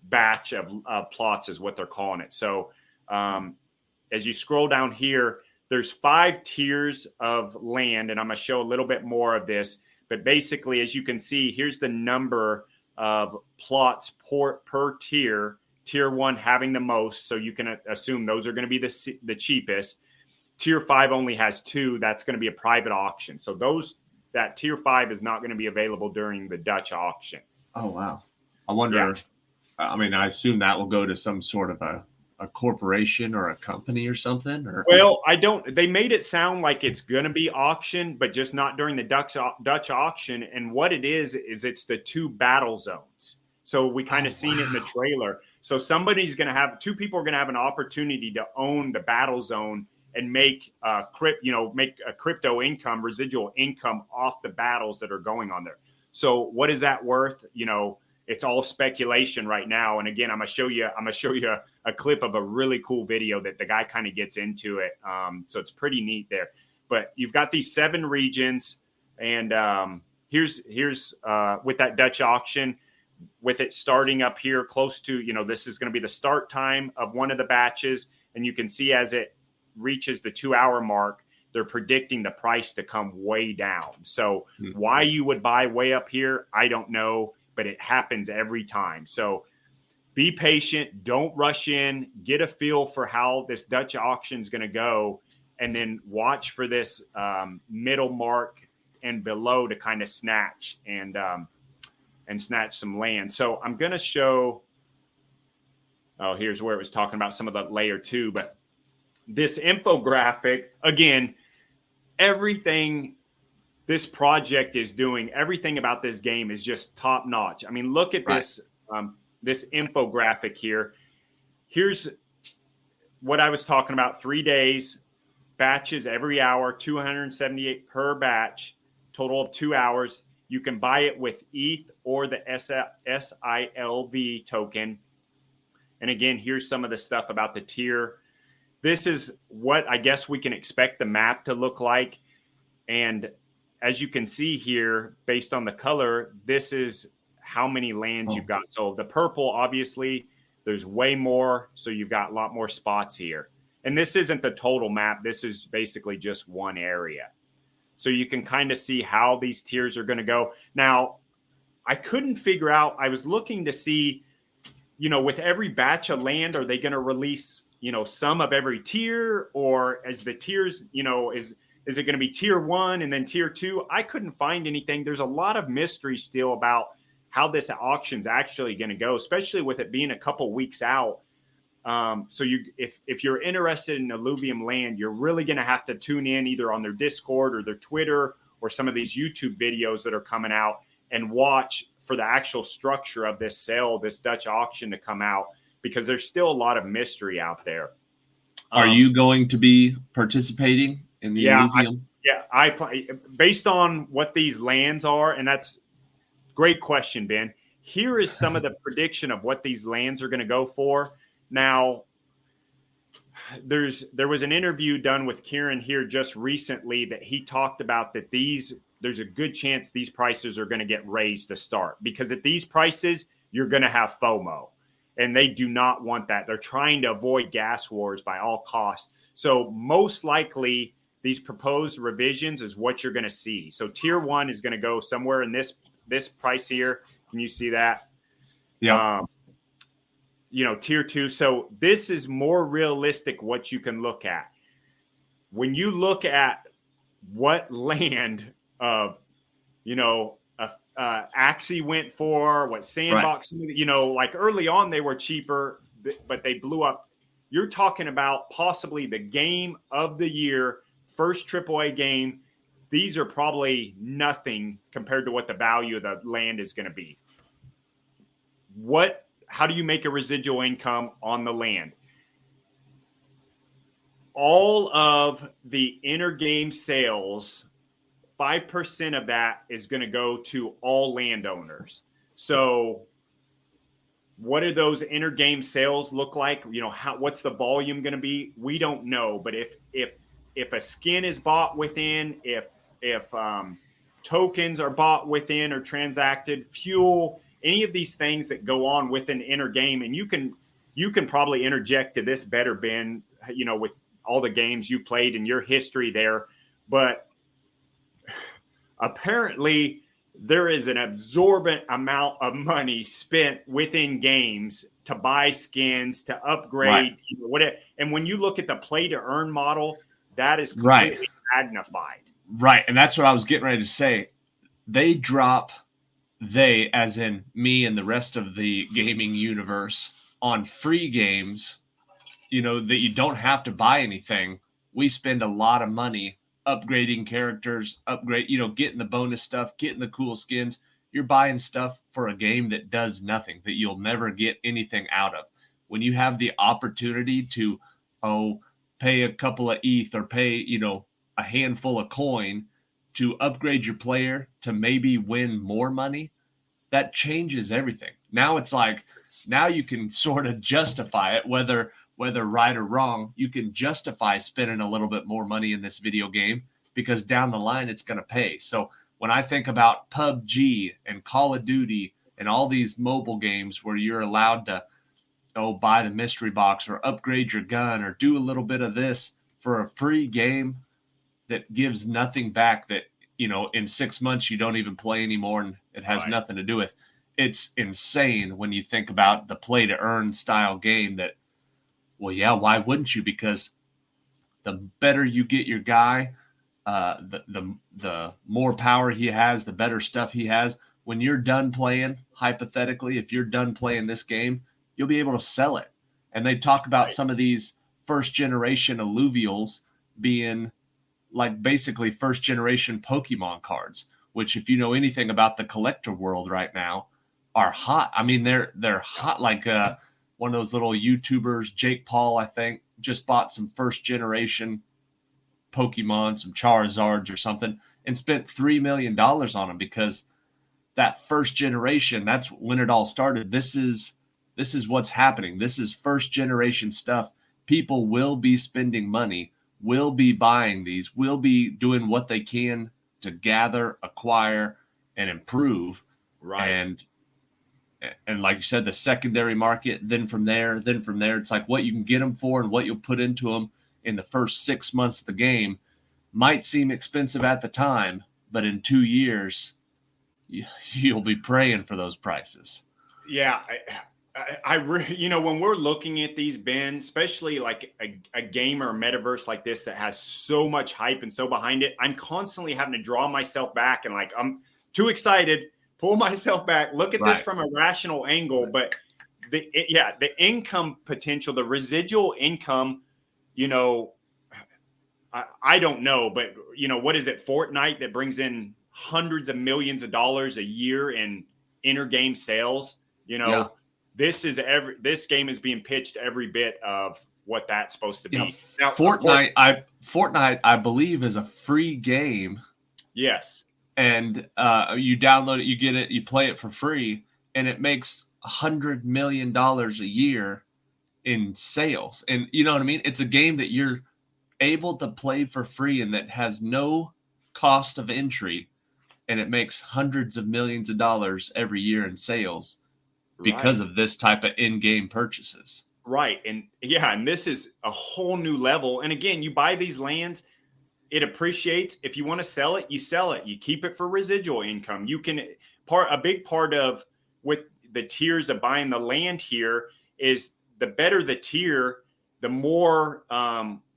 batch of plots is what they're calling it. So as you scroll down here, there's 5 tiers of land, and I'm going to show a little bit more of this. But basically, as you can see, here's the number of plots per tier. Tier 1 having the most, so you can assume those are going to be the cheapest. Tier 5 only has 2. That's going to be a private auction. So that Tier 5 is not going to be available during the Dutch auction. Oh, wow. I wonder, I mean, I assume that will go to some sort of a corporation or a company or something? Or well, they made it sound like it's going to be auctioned, but just not during the Dutch auction. And what it is it's the 2 battle zones. So we kind of seen it in the trailer. So two people are going to have an opportunity to own the battle zone and make a crypto income, residual income off the battles that are going on there. So what is that worth? It's all speculation right now. And again, I'm gonna show you a clip of a really cool video that the guy kind of gets into it. So it's pretty neat there. But you've got these 7 regions, and here's with that Dutch auction, with it starting up here close to, this is going to be the start time of one of the batches, and you can see as it reaches the 2-hour mark, they're predicting the price to come way down. So why you would buy way up here, I don't know, but it happens every time. So be patient, don't rush in, get a feel for how this Dutch auction is going to go, and then watch for this middle mark and below to kind of snatch and snatch some land. So I'm going to show, here's where it was talking about some of the layer 2, but this infographic, again, everything this project is doing, everything about this game is just top notch. I mean, look at this infographic here. Here's what I was talking about: 3 days, batches every hour, 278 per batch, total of 2 hours. You can buy it with ETH or the SILV token. And again, here's some of the stuff about the tier. This is what I guess we can expect the map to look like. And as you can see here, based on the color, this is how many lands you've got. So the purple, obviously, there's way more. So you've got a lot more spots here. And this isn't the total map. This is basically just one area. So you can kind of see how these tiers are going to go. Now, I couldn't figure out, I was looking to see, with every batch of land, are they going to release some of every tier, or as the tiers, is it going to be tier 1 and then tier 2? I couldn't find anything. There's a lot of mystery still about how this auction's actually going to go, especially with it being a couple weeks out. So if you're interested in Illuvium land, you're really going to have to tune in either on their Discord or their Twitter or some of these YouTube videos that are coming out, and watch for the actual structure of this sale, this Dutch auction to come out, because there's still a lot of mystery out there. Are you going to be participating in the Illuvium? I based on what these lands are, and that's great question, Ben. Here is some of the prediction of what these lands are going to go for. Now, there was an interview done with Kieran here just recently that he talked about that there's a good chance these prices are going to get raised to start, because at these prices, you're going to have FOMO. And they do not want that. They're trying to avoid gas wars by all costs. So most likely, these proposed revisions is what you're going to see. So tier 1 is going to go somewhere in this price here. Can you see that? Yeah. Tier 2. So this is more realistic what you can look at. When you look at what land of, Axie went for, what Sandbox, like early on they were cheaper, but they blew up. You're talking about possibly the game of the year, first AAA game. These are probably nothing compared to what the value of the land is going to be. How do you make a residual income on the land? All of the inter-game sales, 5% of that is going to go to all landowners. So what do those inter-game sales look like? What's the volume going to be? We don't know. But if a skin is bought within, if tokens are bought within or transacted, fuel, any of these things that go on within inter-game, and you can probably interject to this better, Ben, with all the games you played and your history there. But apparently there is an absorbent amount of money spent within games to buy skins, to upgrade, whatever. And when you look at the play to earn model, that is completely magnified. Right. And that's what I was getting ready to say. They, as in me and the rest of the gaming universe, on free games, that you don't have to buy anything. We spend a lot of money upgrading characters, getting the bonus stuff, getting the cool skins. You're buying stuff for a game that does nothing, that you'll never get anything out of. When you have the opportunity to, pay a couple of ETH or pay, a handful of coin to upgrade your player to maybe win more money, that changes everything. Now it's like, now you can sort of justify it, whether right or wrong. You can justify spending a little bit more money in this video game because down the line it's going to pay. So when I think about PUBG and Call of Duty and all these mobile games where you're allowed to buy the mystery box or upgrade your gun or do a little bit of this for a free game that gives nothing back, that in 6 months you don't even play anymore and it has nothing to do with. It's insane when you think about the play to earn style game that, well, yeah, why wouldn't you? Because the better you get your guy, the more power he has, the better stuff he has. When you're done playing, hypothetically, if you're done playing this game, you'll be able to sell it. And they talk about some of these first generation alluvials being like basically first generation Pokemon cards, which if you know anything about the collector world right now, are hot. I mean, they're hot. Like one of those little YouTubers, Jake Paul, I think, just bought some first generation Pokemon, some Charizards or something, and spent $3 million on them because that first generation, that's when it all started. This is what's happening. This is first generation stuff. People will be spending money, will be buying these, will be doing what they can to gather, acquire, and improve. Right. And like you said, the secondary market, then from there, it's like what you can get them for and what you'll put into them in the first 6 months of the game might seem expensive at the time, but in 2 years, you'll be praying for those prices. Yeah. When we're looking at these, Ben, especially like a game or a metaverse like this that has so much hype and so behind it, I'm constantly having to draw myself back and like, I'm too excited, pull myself back, look at this from a rational angle. But the income potential, the residual income, I don't know, but what is it? Fortnite that brings in hundreds of millions of dollars a year in inter-game sales. This game is being pitched every bit of what that's supposed to be. Now, Fortnite, I believe, is a free game. Yes. And you download it, you get it, you play it for free, and it makes $100 million a year in sales. And you know what I mean? It's a game that you're able to play for free and that has no cost of entry, and it makes hundreds of millions of dollars every year in sales because of this type of in-game purchases. Right. And this is a whole new level. And again, you buy these lands, it appreciates. If you want to sell it, you sell it. You keep it for residual income. You can a big part of with the tiers of buying the land here is the better the tier, the more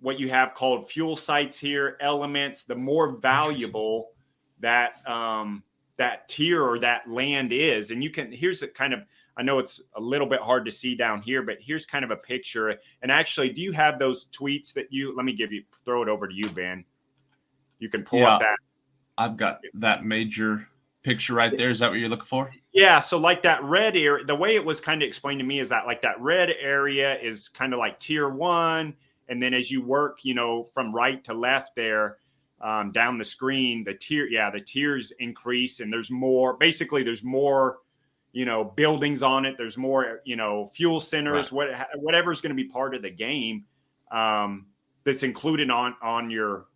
what you have called fuel sites here, elements, the more valuable that that tier or that land is. And here's a kind of, I know it's a little bit hard to see down here, but here's kind of a picture. And actually, do you have those tweets that let me throw it over to you, Ben. You can pull up that. I've got that major picture right there. Is that what you're looking for? Yeah. So like that red area, the way it was kind of explained to me is that like that red area is kind of like tier 1. And then as you work, from right to left there, down the screen, the tiers increase, and there's more buildings on it. There's more, fuel centers, right. Whatever's going to be part of the game, that's included on your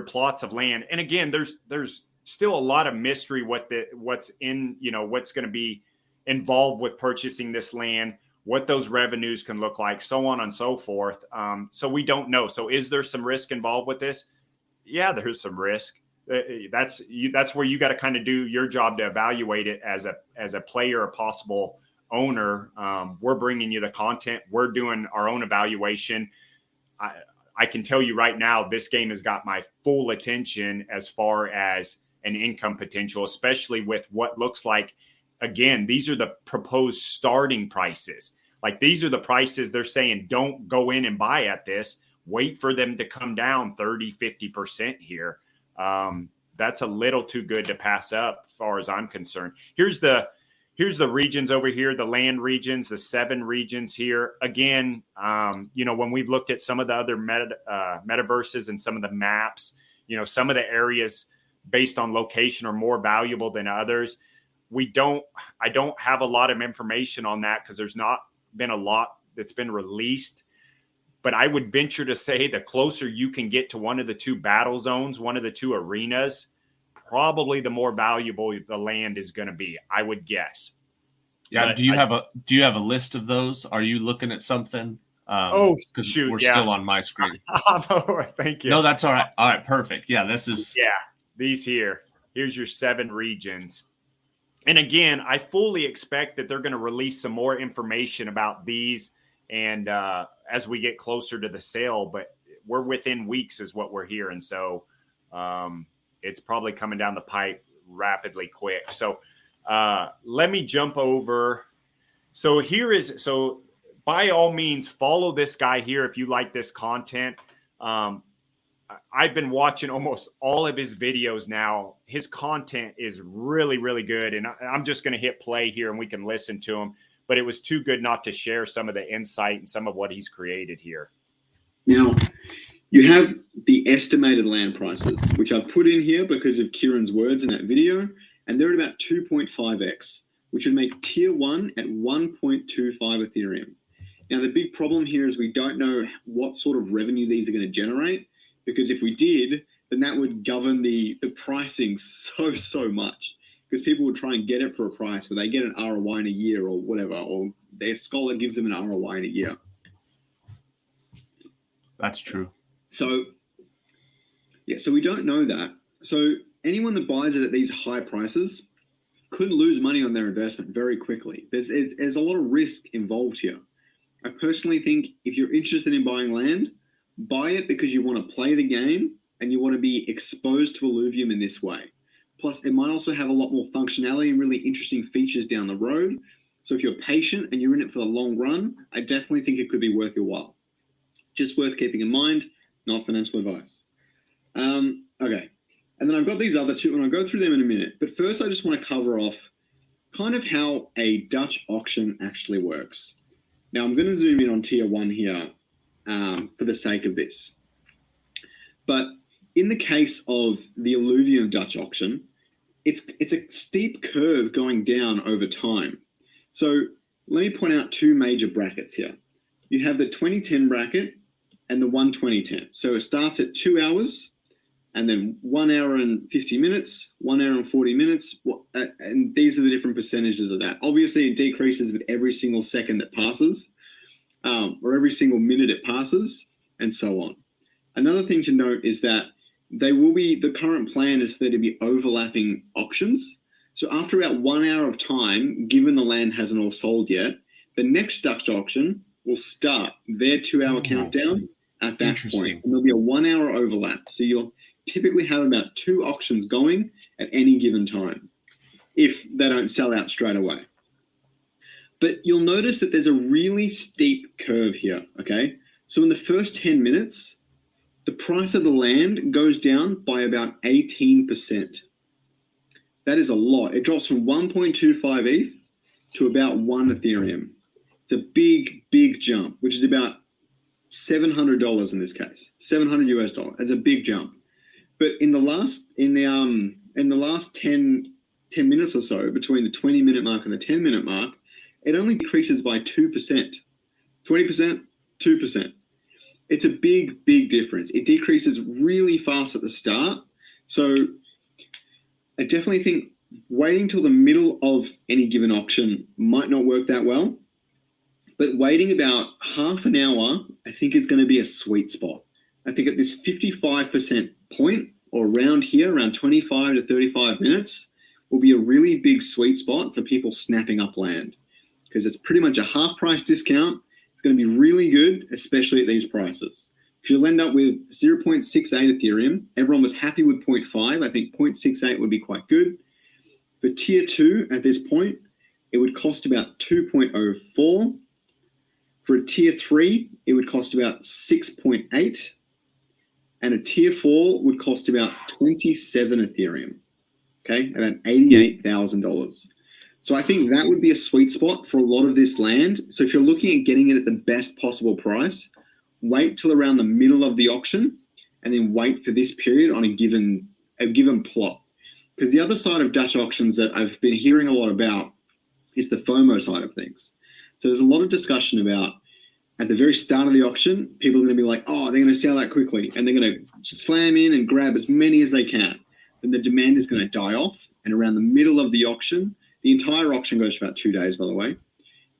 plots of land. And again, there's still a lot of mystery what's going to be involved with purchasing this land, what those revenues can look like, so on and so forth. So we don't know. So is there some risk involved with this? Yeah, there's some risk. That's where you got to kind of do your job to evaluate it as a player, a possible owner. We're bringing you the content. We're doing our own evaluation. I can tell you right now, this game has got my full attention as far as an income potential, especially with what looks like, again, these are the proposed starting prices. Like these are the prices they're saying, don't go in and buy at this. Wait for them to come down 30, 50% here. That's a little too good to pass up as far as I'm concerned. Here's the regions over here, the land regions, the 7 regions here. Again, when we've looked at some of the other metaverses and some of the maps, some of the areas based on location are more valuable than others. I don't have a lot of information on that because there's not been a lot that's been released. But I would venture to say the closer you can get to one of the 2 battle zones, one of the 2 arenas, probably the more valuable the land is going to be, I would guess. Yeah. But do you have a list of those? Are you looking at something? Because we're still on my screen. Oh, thank you. No, that's all right. All right, perfect. Yeah, these here. Here's your 7 regions. And again, I fully expect that they're going to release some more information about these and as we get closer to the sale, but we're within weeks is what we're hearing. So it's probably coming down the pipe rapidly quick. So let me jump over. So by all means, follow this guy here if you like this content. I've been watching almost all of his videos now. His content is really, really good. And I'm just going to hit play here and we can listen to him. But it was too good not to share some of the insight and some of what he's created here. Now, you have the estimated land prices, which I've put in here because of Kieran's words in that video, and they're at about 2.5x, which would make tier 1 at 1.25 Ethereum. Now, the big problem here is we don't know what sort of revenue these are going to generate, because if we did, then that would govern the pricing so much. Because people would try and get it for a price where they get an ROI in a year or whatever, or their scholar gives them an ROI in a year. That's true. So we don't know that. So anyone that buys it at these high prices could lose money on their investment very quickly. There's a lot of risk involved here. I personally think if you're interested in buying land, buy it because you want to play the game and you want to be exposed to Illuvium in this way. Plus, it might also have a lot more functionality and really interesting features down the road. So if you're patient and you're in it for the long run, I definitely think it could be worth your while. Just worth keeping in mind, not financial advice. Okay. And then I've got these other 2, and I'll go through them in a minute. But first, I just want to cover off kind of how a Dutch auction actually works. Now, I'm going to zoom in on tier 1 here for the sake of this. But in the case of the Illuvium Dutch auction, it's a steep curve going down over time. So let me point out 2 major brackets here. You have the 2010 bracket and the 12010. So it starts at 2 hours and then 1 hour and 50 minutes, 1 hour and 40 minutes. And these are the different percentages of that. Obviously, it decreases with every single second that passes or every single minute it passes and so on. Another thing to note is that the current plan is for there to be overlapping auctions. So after about 1 hour of time, given the land hasn't all sold yet, the next Dutch auction will start their 2 hour countdown at that point. And there'll be a 1 hour overlap. So you'll typically have about 2 auctions going at any given time. if they don't sell out straight away. But you'll notice that there's a really steep curve here, okay? So in the first 10 minutes, the price of the land goes down by about 18%. That is a lot. It drops from 1.25 ETH to about 1 Ethereum. It's a big, big jump, which is about $700 in this case, $700 US. That's a big jump. But in the last 10 minutes or so, between the 20-minute mark and the 10-minute mark, it only decreases by 2%. 20%, 2%. It's a big, big difference. It decreases really fast at the start. So I definitely think waiting till the middle of any given auction might not work that well. But waiting about half an hour, I think is going to be a sweet spot. I think at this 55% point, or around here, around 25 to 35 minutes, will be a really big sweet spot for people snapping up land, because it's pretty much a half price discount. It's going to be really good, especially at these prices. You'll end up with 0.68 Ethereum. Everyone was happy with 0.5. I think 0.68 would be quite good. For tier 2 at this point, it would cost about 2.04. For a tier 3, it would cost about 6.8. And a tier 4 would cost about 27 Ethereum. Okay, about $88,000. So I think that would be a sweet spot for a lot of this land. So if you're looking at getting it at the best possible price, wait till around the middle of the auction and then wait for this period on a given plot. Because the other side of Dutch auctions that I've been hearing a lot about is the FOMO side of things. So there's a lot of discussion about at the very start of the auction, people are going to be like, oh, they're going to sell that quickly. And they're going to slam in and grab as many as they can. Then the demand is going to die off. And around the middle of the auction, the entire auction goes for about 2 days, by the way,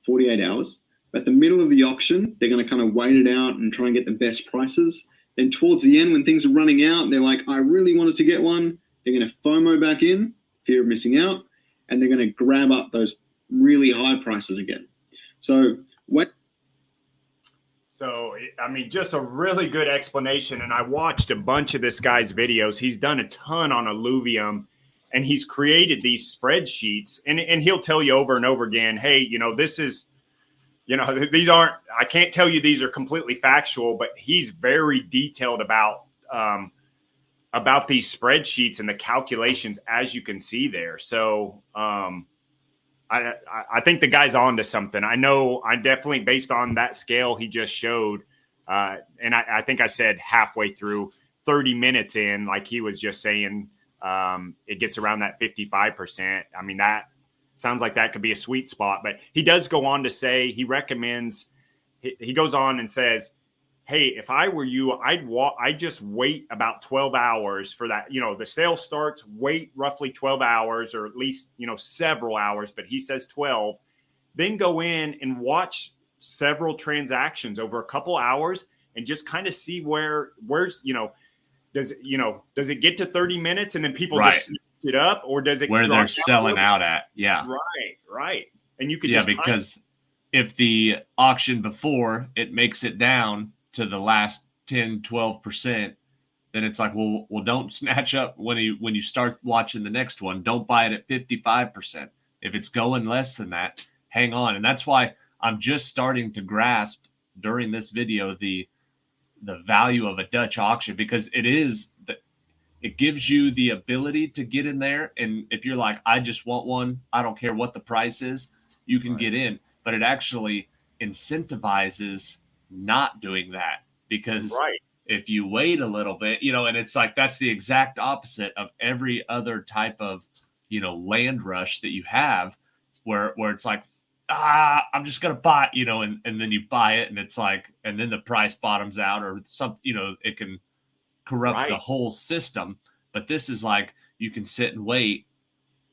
48 hours. But at the middle of the auction, they're going to kind of wait it out and try and get the best prices. Then towards the end, when things are running out, they're like, I really wanted to get one. They're going to FOMO back in, fear of missing out. And they're going to grab up those really high prices again. So what? So, I mean, just a really good explanation. And I watched a bunch of this guy's videos. He's done a ton on Illuvium, and he's created these spreadsheets. And he'll tell you over and over again, hey, you know, this is, you know, these aren't, I can't tell you these are completely factual, but he's very detailed about these spreadsheets and the calculations, as you can see there. So, I think the guy's on to something. I know I definitely, based on that scale he just showed, and I think I said halfway through, 30 minutes in, like he was just saying, it gets around that 55%. I mean, that sounds like that could be a sweet spot. But he does go on to say he recommends, he goes on and says, hey, if I were you, I'd just wait about 12 hours for that. You know, the sale starts, wait roughly 12 hours, or at least, you know, several hours, but he says 12. Then go in and watch several transactions over a couple hours and just kind of see where's, you know, does it get to 30 minutes and then people just snap it up, or does it where they're selling out at? Yeah. Right. And you could because if the auction before it makes it down to the last 10, 12%, then it's like, well, don't snatch up when you start watching the next one. Don't buy it at 55%. If it's going less than that, hang on. And that's why I'm just starting to grasp during this video the value of a Dutch auction, because it gives you the ability to get in there. And if you're like, I just want one, I don't care what the price is, you can get in. But it actually incentivizes not doing that, because if you wait a little bit, you know, and it's like, that's the exact opposite of every other type of, you know, land rush that you have where it's like, I'm just going to buy it, you know, and then you buy it and it's like, and then the price bottoms out or some, you know, it can corrupt the whole system. But this is like, you can sit and wait.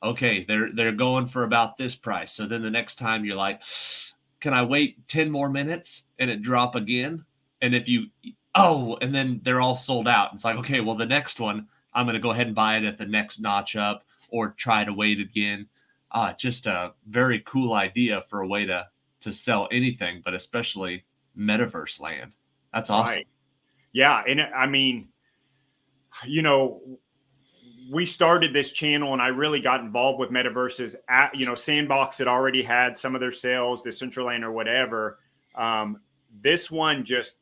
Okay, they're going for about this price. So then the next time you're like, can I wait 10 more minutes and it drop again? And and then they're all sold out. It's like, okay, well, the next one, I'm going to go ahead and buy it at the next notch up or try to wait again. Just a very cool idea for a way to sell anything, but especially metaverse land. That's awesome. Right. Yeah. And I mean, you know, we started this channel and I really got involved with metaverses Sandbox had already had some of their sales, Decentraland or whatever. This one just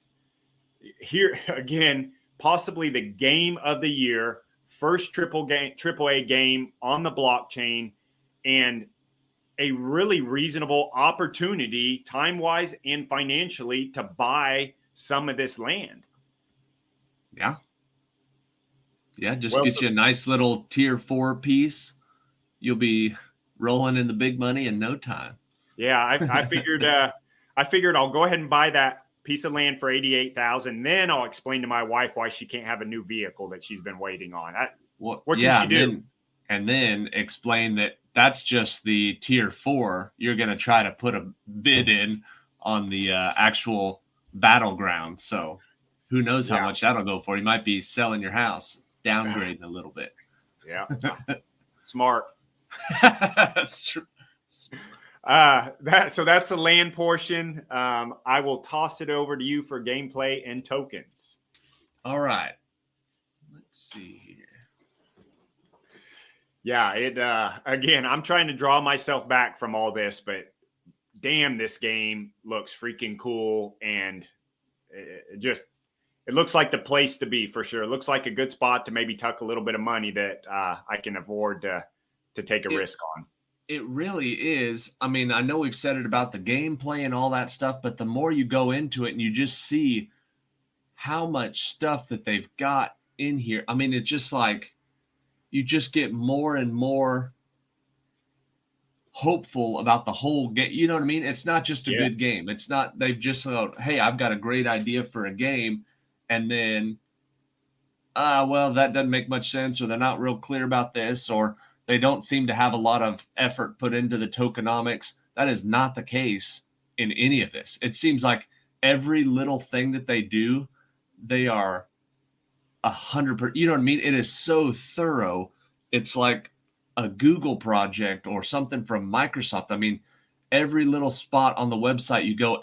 here again, possibly the game of the year, first AAA game on the blockchain, and a really reasonable opportunity time-wise and financially to buy some of this land. Yeah. Yeah, just get you a nice little tier 4 piece. You'll be rolling in the big money in no time. Yeah, I figured I'll go ahead and buy that piece of land for $88,000. Then I'll explain to my wife why she can't have a new vehicle that she's been waiting on. What can she do? And then explain that that's just the tier 4. You're going to try to put a bid in on the actual battleground. So who knows how much that'll go for? You might be selling your house, downgrading a little bit. Yeah. Smart. That's true. So that's the land portion. I will toss it over to you for gameplay and tokens. All right. Let's see here. Yeah, again, I'm trying to draw myself back from all this, but damn, this game looks freaking cool, and it looks like the place to be for sure. It looks like a good spot to maybe tuck a little bit of money that I can afford to take a risk on. It really is. I mean, I know we've said it about the gameplay and all that stuff, but the more you go into it and you just see how much stuff that they've got in here, I mean, it's just like you just get more and more hopeful about the whole game. You know what I mean? It's not just a good game. It's not, they've just thought, hey, I've got a great idea for a game. And then, well, that doesn't make much sense, or they're not real clear about this, or they don't seem to have a lot of effort put into the tokenomics. That is not the case in any of this. It seems like every little thing that they do, they are 100%. You know what I mean? It is so thorough. It's like a Google project or something from Microsoft. I mean, every little spot on the website you go,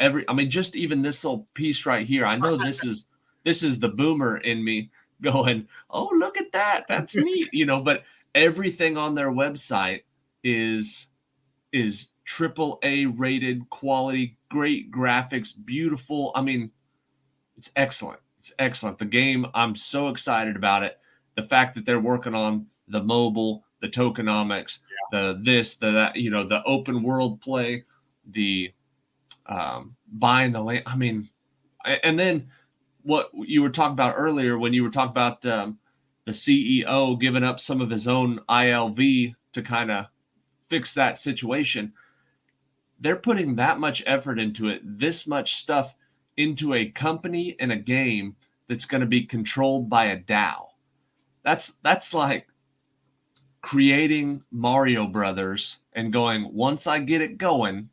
just even this little piece right here. I know this is the boomer in me going, oh, look at that. That's neat. But everything on their website is AAA rated, quality, great graphics, beautiful. I mean, it's excellent. It's excellent. The game, I'm so excited about it. The fact that they're working on the mobile, the tokenomics, the open world play, the buying the land. I mean, and then what you were talking about earlier when you were talking about the CEO giving up some of his own ILV to kind of fix that situation. They're putting that much effort into it, this much stuff into a company and a game that's going to be controlled by a DAO. That's like creating Mario Brothers and going, once I get it going,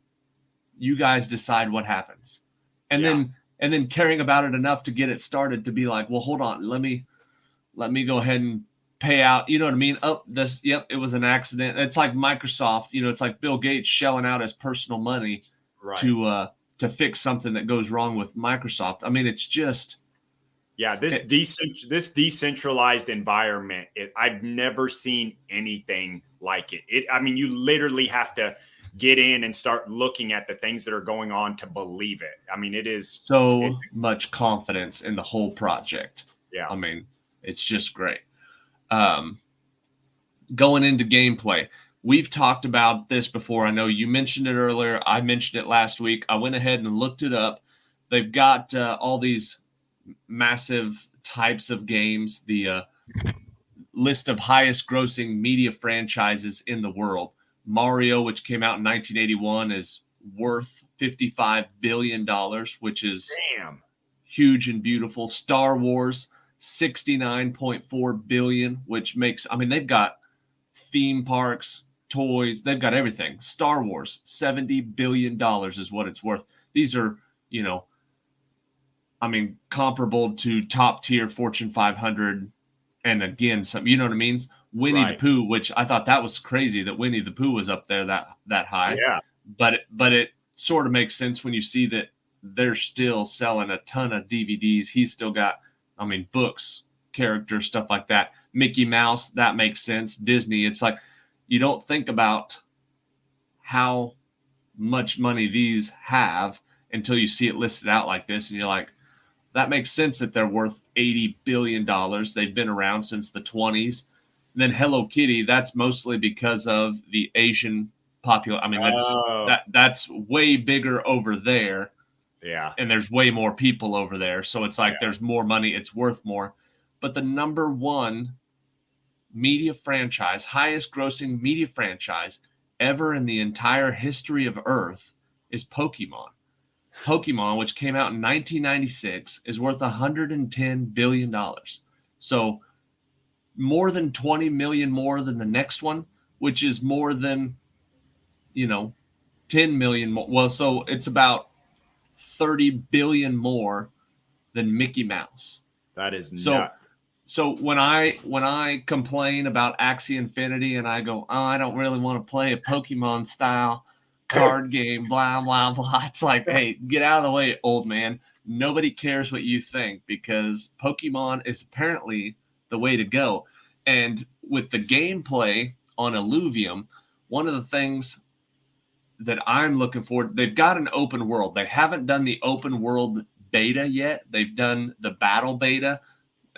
you guys decide what happens. And then caring about it enough to get it started to be like, well, hold on, let me go ahead and pay out. You know what I mean? Oh, it was an accident. It's like Microsoft, it's like Bill Gates shelling out his personal money to fix something that goes wrong with Microsoft. I mean, it's just this decentralized environment. I've never seen anything like it. I mean, you literally have to get in and start looking at the things that are going on to believe it. I mean, it's much confidence in the whole project. Yeah, I mean, it's just great. Going into gameplay, we've talked about this before. I know you mentioned it earlier. I mentioned it last week. I went ahead and looked it up. They've got all these massive types of games, the list of highest grossing media franchises in the world. Mario, which came out in 1981, is worth $55 billion, which is huge and beautiful. Star Wars, $69.4 billion, which makes, I mean, they've got theme parks, toys, they've got everything. Star Wars, $70 billion is what it's worth. These are, comparable to top tier Fortune 500. And again, some, you know what I mean? Winnie the Pooh, which I thought that was crazy that Winnie the Pooh was up there that high. Yeah. But it sort of makes sense when you see that they're still selling a ton of DVDs. He's still got, books characters, stuff like that. Mickey Mouse, that makes sense. Disney, it's like you don't think about how much money these have until you see it listed out like this, and you're like, that makes sense that they're worth $80 billion. They've been around since the 20s. And then Hello Kitty, that's mostly because of the Asian population. I mean, that's way bigger over there. Yeah. And there's way more people over there. So it's like there's more money. It's worth more. But the number one media franchise, highest grossing media franchise ever in the entire history of Earth is Pokemon. Pokemon, which came out in 1996, is worth $110 billion. So more than 20 million more than the next one, which is more than, 10 million more. Well, so it's about 30 billion more than Mickey Mouse. That is nuts. So when I complain about Axie Infinitey and I go, oh, I don't really want to play a Pokemon style card game, blah, blah, blah. It's like, hey, get out of the way, old man. Nobody cares what you think because Pokemon is apparently the way to go. And with the gameplay on Illuvium, one of the things that I'm looking for, they've got an open world. They haven't done the open world beta yet. They've done the battle beta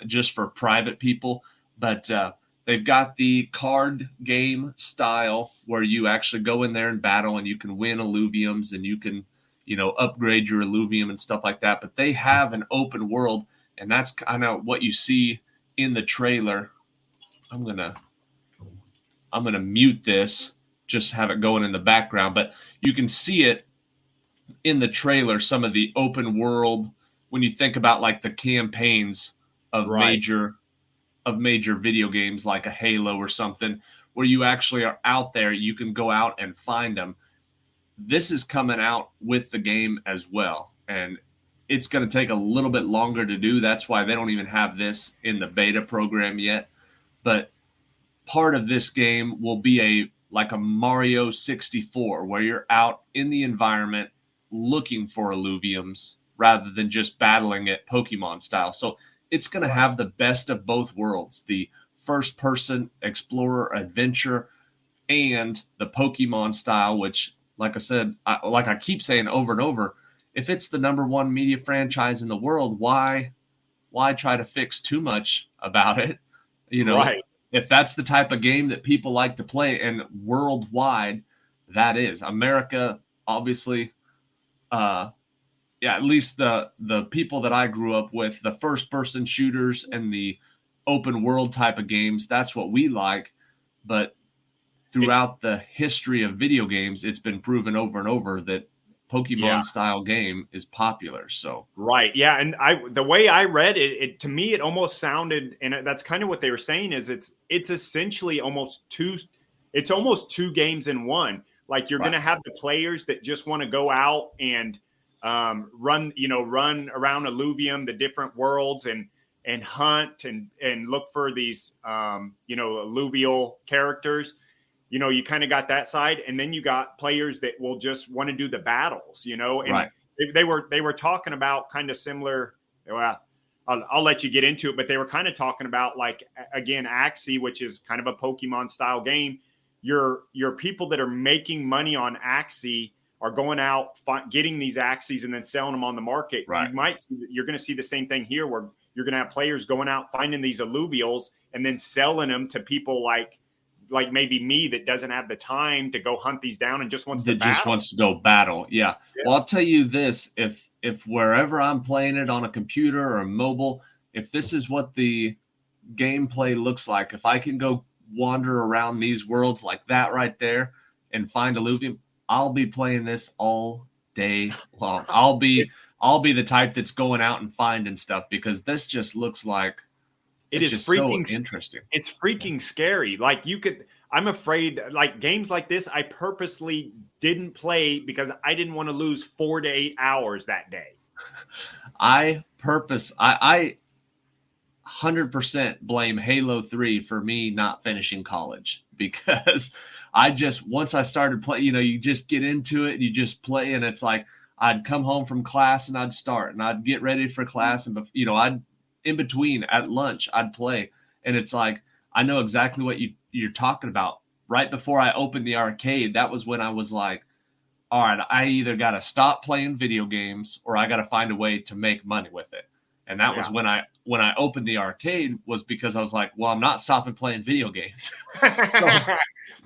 just for private people, but they've got the card game style where you actually go in there and battle and you can win Illuviums and you can, upgrade your Illuvium and stuff like that. But they have an open world, and that's kind of what you see in the trailer. I'm gonna mute this, just have it going in the background, but you can see it in the trailer, some of the open world, when you think about like the campaigns of major video games like a Halo or something, where you actually are out there, you can go out and find them. This is coming out with the game as well, and it's going to take a little bit longer to do. That's why they don't even have this in the beta program yet. But part of this game will be like a Mario 64, where you're out in the environment looking for Illuviums rather than just battling it Pokemon style. So it's going to have the best of both worlds, the first-person explorer adventure and the Pokemon style, which, like I said, I keep saying over and over, if it's the number one media franchise in the world, why try to fix too much about it? If that's the type of game that people like to play, and worldwide, that is. America, obviously, at least the people that I grew up with, the first-person shooters and the open world type of games, that's what we like. But throughout the history of video games, it's been proven over and over that Pokemon style game is popular. So right, yeah, and the way I read it, to me it almost sounded, and that's kind of what they were saying, is it's essentially almost two games in one. Like you're going to have the players that just want to go out and run around Illuvium, the different worlds, and hunt and look for these alluvial characters. You kind of got that side, and then you got players that will just want to do the battles, and they were talking about kind of similar. Well, I'll let you get into it, but they were kind of talking about, like, again, Axie, which is kind of a Pokemon style game. Your people that are making money on Axie are going out getting these Axies and then selling them on the market. Right. You're going to see the same thing here, where you're going to have players going out finding these alluvials and then selling them to people like maybe me, that doesn't have the time to go hunt these down and just wants to go battle. Yeah. Well, I'll tell you this, if wherever I'm playing it on a computer or mobile, if this is what the gameplay looks like, if I can go wander around these worlds like that right there and find Illuvium, I'll be playing this all day long. I'll be the type that's going out and finding stuff, because this just looks like it is freaking so interesting. It's freaking scary. Like I'm afraid, like games like this, I purposely didn't play because I didn't want to lose 4 to 8 hours that day. I 100% blame Halo 3 for me not finishing college, because once I started playing, you just get into it, you just play, and it's like I'd come home from class and I'd start and I'd get ready for class, and in between at lunch, I'd play. And it's like, I know exactly what you're talking about. Right before I opened the arcade, that was when I was like, all right, I either got to stop playing video games or I got to find a way to make money with it. And that was when I opened the arcade, was because I was like, well, I'm not stopping playing video games.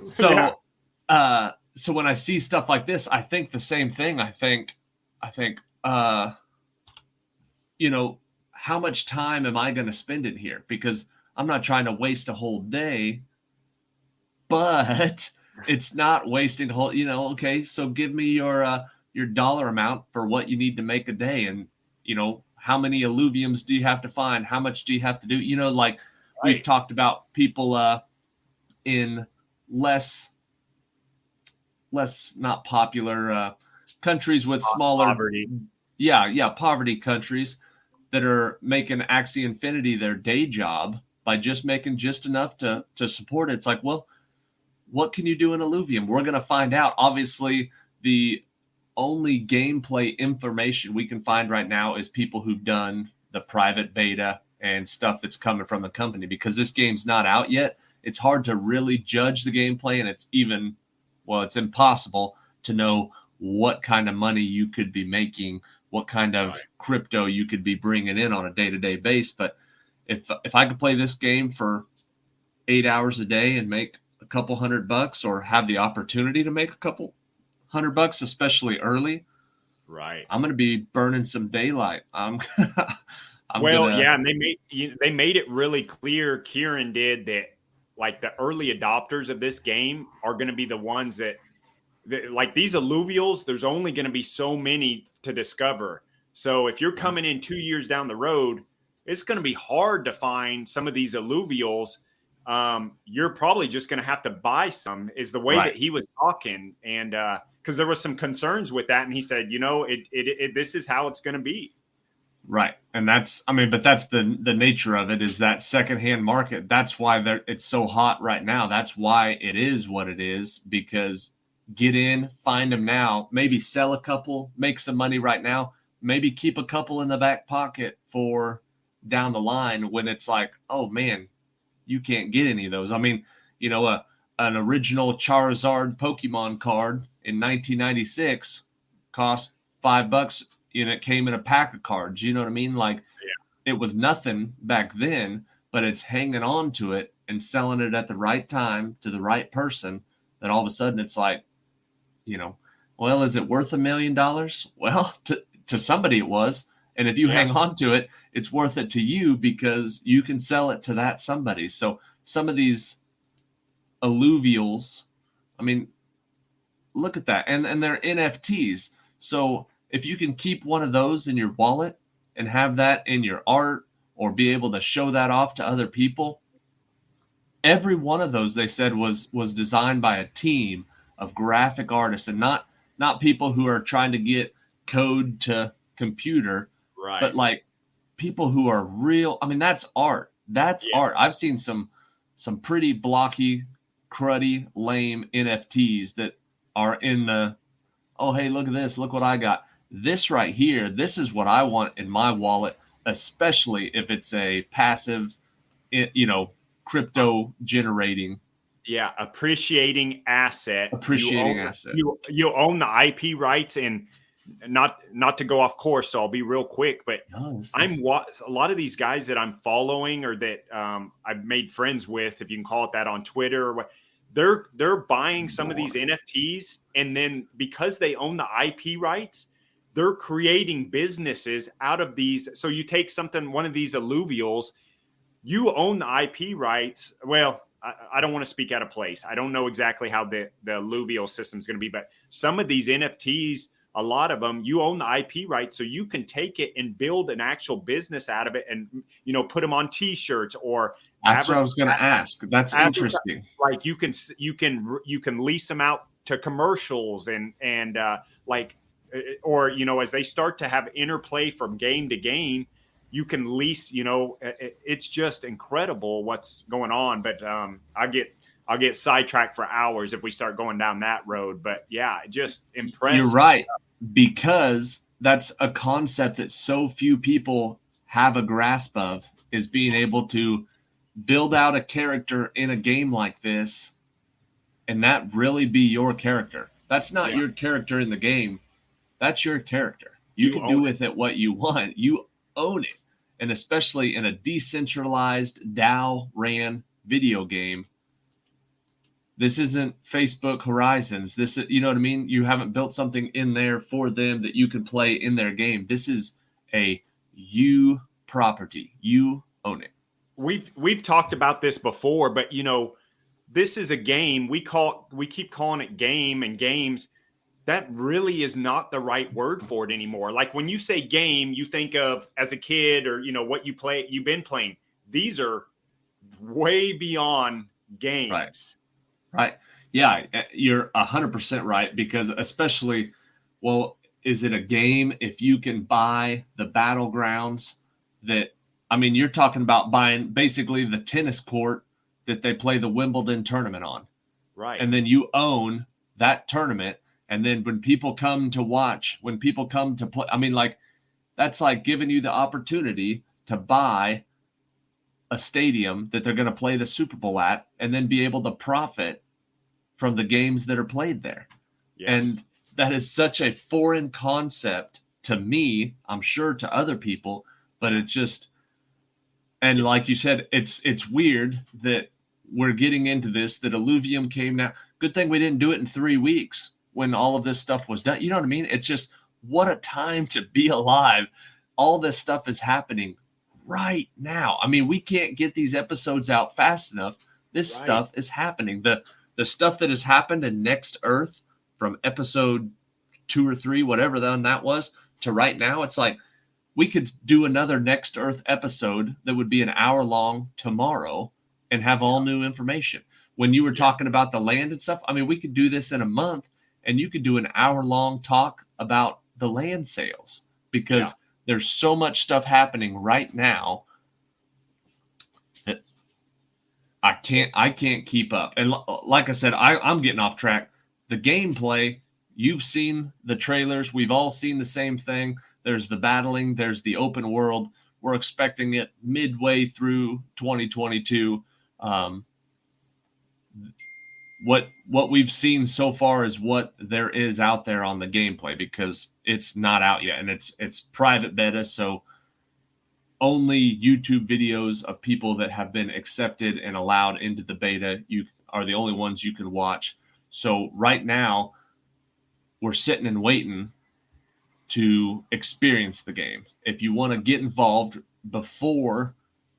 So when I see stuff like this, I think the same thing. I think, you know, how much time am I going to spend in here? Because I'm not trying to waste a whole day, but it's not wasting a whole, you know, okay, so give me your dollar amount for what you need to make a day. And, you know, how many Illuviums do you have to find? How much do you have to do? You know, like we've talked about people in less not popular countries with smaller poverty. Poverty countries that are making Axie Infinitey their day job by just making just enough to support it. It's like, well, what can you do in Illuvium? We're going to find out. Obviously, the only gameplay information we can find right now is people who've done the private beta and stuff that's coming from the company, because this game's not out yet. It's hard to really judge the gameplay, and it's impossible to know what kind of money you could be making, what kind of crypto you could be bringing in on a day-to-day base. But if I could play this game for 8 hours a day and make a couple $100, or have the opportunity to make a couple $100, especially early, right, I'm going to be burning some daylight. And they made it really clear, Kieran did, that like the early adopters of this game are going to be the ones that like these alluvials, there's only going to be so many to discover. So if you're coming in 2 years down the road, it's going to be hard to find some of these alluvials. You're probably just going to have to buy some, is the way that he was talking. And because there was some concerns with that. And he said, you know, this is how it's going to be. Right. And that's the nature of it, is that secondhand market. That's why it's so hot right now. That's why it is what it is, because get in, find them now, maybe sell a couple, make some money right now, maybe keep a couple in the back pocket for down the line when it's like, oh man, you can't get any of those. I mean, you know, an original Charizard Pokemon card in 1996 cost $5, and it came in a pack of cards. You know what I mean? Like, It was nothing back then, but it's hanging on to it and selling it at the right time to the right person. That all of a sudden it's like, you know, well, is it worth $1 million? Well, to somebody it was. And if you hang on to it, it's worth it to you because you can sell it to that somebody. So some of these alluvials, I mean, look at that. And they're NFTs. So if you can keep one of those in your wallet and have that in your art, or be able to show that off to other people, every one of those, they said, was designed by a team of graphic artists, and not people who are trying to get code to computer, but like people who are real. I mean, that's art. That's art. I've seen some pretty blocky, cruddy, lame NFTs that are in the, oh, hey, look at this. Look what I got. This right here, this is what I want in my wallet, especially if it's a passive, you know, crypto generating. Yeah, appreciating asset. You own the IP rights, and not to go off course, so I'll be real quick, but a lot of these guys that I'm following, or that I've made friends with, if you can call it that, on Twitter or what, they're buying some of these NFTs, and then because they own the IP rights, they're creating businesses out of these. So you take one of these alluvials, you own the IP rights. Well, I don't want to speak out of place. I don't know exactly how the alluvial system is going to be, but some of these NFTs, a lot of them, you own the IP rights, so you can take it and build an actual business out of it, and, you know, put them on T-shirts or. That's what I was going to ask. That's interesting. Like you can lease them out to commercials and like, or, you know, as they start to have interplay from game to game, you can lease, you know, it's just incredible what's going on. But I'll get sidetracked for hours if we start going down that road. But yeah, just impressive. You're right, because that's a concept that so few people have a grasp of is being able to build out a character in a game like this and that really be your character. That's not your character in the game. That's your character. You can do with it what you want. You own it. And especially in a decentralized DAO ran video game, this isn't Facebook Horizons. This is, you know what I mean? You haven't built something in there for them that you can play in their game. This is a you property. You own it. We've talked about this before, but you know, this is a game. We keep calling it game and games. That really is not the right word for it anymore. Like when you say game, you think of as a kid or, you know, what you've been playing. These are way beyond games. Right. Yeah, you're 100% right, because especially, well, is it a game if you can buy the battlegrounds that, I mean, you're talking about buying basically the tennis court that they play the Wimbledon tournament on. Right. And then you own that tournament. And then when people come to watch, when people come to play, I mean, like, that's like giving you the opportunity to buy a stadium that they're going to play the Super Bowl at and then be able to profit from the games that are played there. Yes. And that is such a foreign concept to me, I'm sure to other people, but it's just, and like you said, it's weird that we're getting into this, that Illuvium came now. Good thing we didn't do it in 3 weeks when all of this stuff was done. You know what I mean? It's just, what a time to be alive. All this stuff is happening right now. I mean, we can't get these episodes out fast enough. This stuff is happening. The stuff that has happened in Next Earth from episode 2 or 3, whatever that was, to right now, it's like we could do another Next Earth episode that would be an hour long tomorrow and have all new information. When you were talking about the land and stuff, I mean, we could do this in a month and you could do an hour-long talk about the land sales, because there's so much stuff happening right now that I can't keep up. And like I said, I'm getting off track. The gameplay, you've seen the trailers. We've all seen the same thing. There's the battling. There's the open world. We're expecting it midway through 2022. What we've seen so far is what there is out there on the gameplay, because it's not out yet, and it's private beta, so only YouTube videos of people that have been accepted and allowed into the beta are the only ones you can watch. So right now we're sitting and waiting to experience the game. If you want to get involved before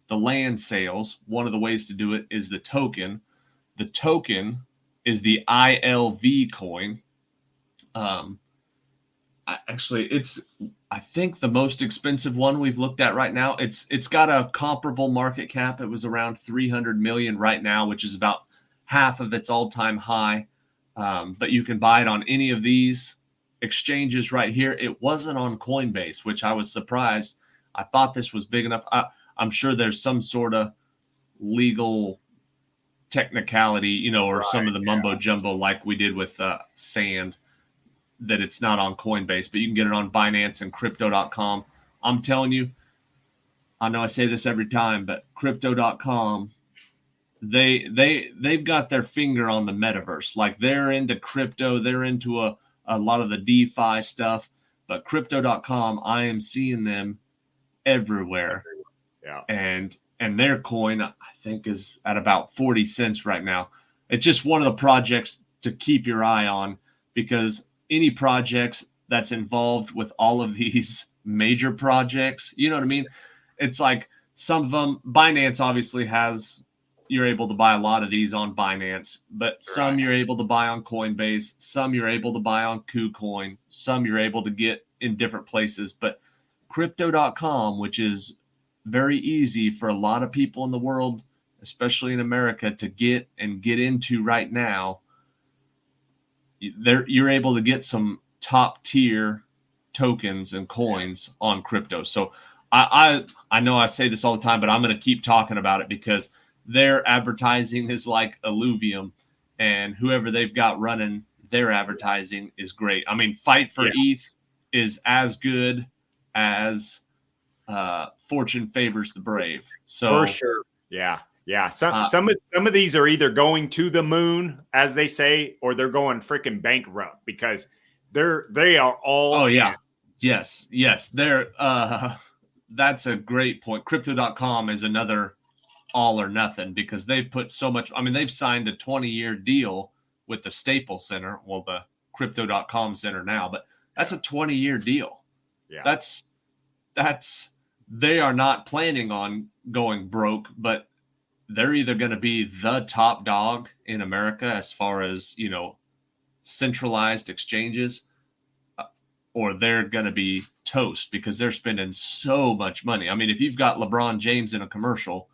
the land sales, one of the ways to do it is the token. The token is the ILV coin. It's, I think, the most expensive one we've looked at right now. It's got a comparable market cap. It was around 300 million right now, which is about half of its all-time high. But you can buy it on any of these exchanges right here. It wasn't on Coinbase, which I was surprised. I thought this was big enough. I'm sure there's some sort of legal technicality, or some of the mumbo jumbo like we did with Sand, that it's not on Coinbase, but you can get it on Binance and crypto.com. I'm telling you, I know I say this every time, but crypto.com, they've got their finger on the metaverse. Like, they're into crypto, they're into a lot of the DeFi stuff, but crypto.com, I am seeing them everywhere. Yeah. And their coin, I think, is at about 40 cents right now. It's just one of the projects to keep your eye on, because any projects that's involved with all of these major projects, you know what I mean? It's like some of them, Binance obviously has, you're able to buy a lot of these on Binance, but some you're able to buy on Coinbase, some you're able to buy on KuCoin, some you're able to get in different places. But crypto.com, which is very easy for a lot of people in the world, especially in America, to get into right now, you're able to get some top tier tokens and coins on crypto. So I know I say this all the time, but I'm going to keep talking about it, because their advertising is like Illuvium, and whoever they've got running their advertising is great. I mean, Fight for ETH is as good as fortune favors the brave. So for sure. Yeah. Yeah. Some of these are either going to the moon, as they say, or they're going freaking bankrupt because they are all. Oh yeah. Yes. They're that's a great point. Crypto.com is another all or nothing because they've put so much. I mean, they've signed a 20-year deal with the Staples Center, well, the Crypto.com Center now, but that's a 20-year deal. Yeah. That's they are not planning on going broke, but they're either going to be the top dog in America as far as, centralized exchanges, or they're going to be toast because they're spending so much money. I mean, if you've got LeBron James in a commercial,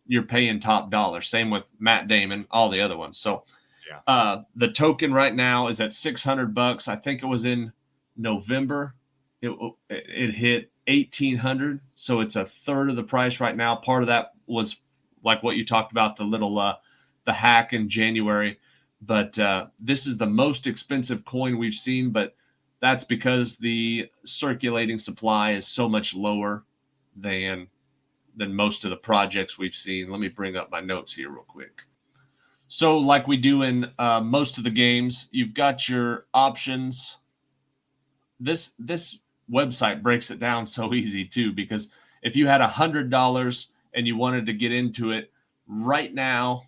you're paying top dollar. Same with Matt Damon, all the other ones. So the token right now is at $600. I think it was in November. It hit 1,800. So it's a third of the price right now. Part of that was like what you talked about, the little the hack in January. But this is the most expensive coin we've seen, but that's because the circulating supply is so much lower than most of the projects we've seen. Let me bring up my notes here real quick. So like we do in most of the games, you've got your options. This website breaks it down so easy too, because if you had $100 and you wanted to get into it right now,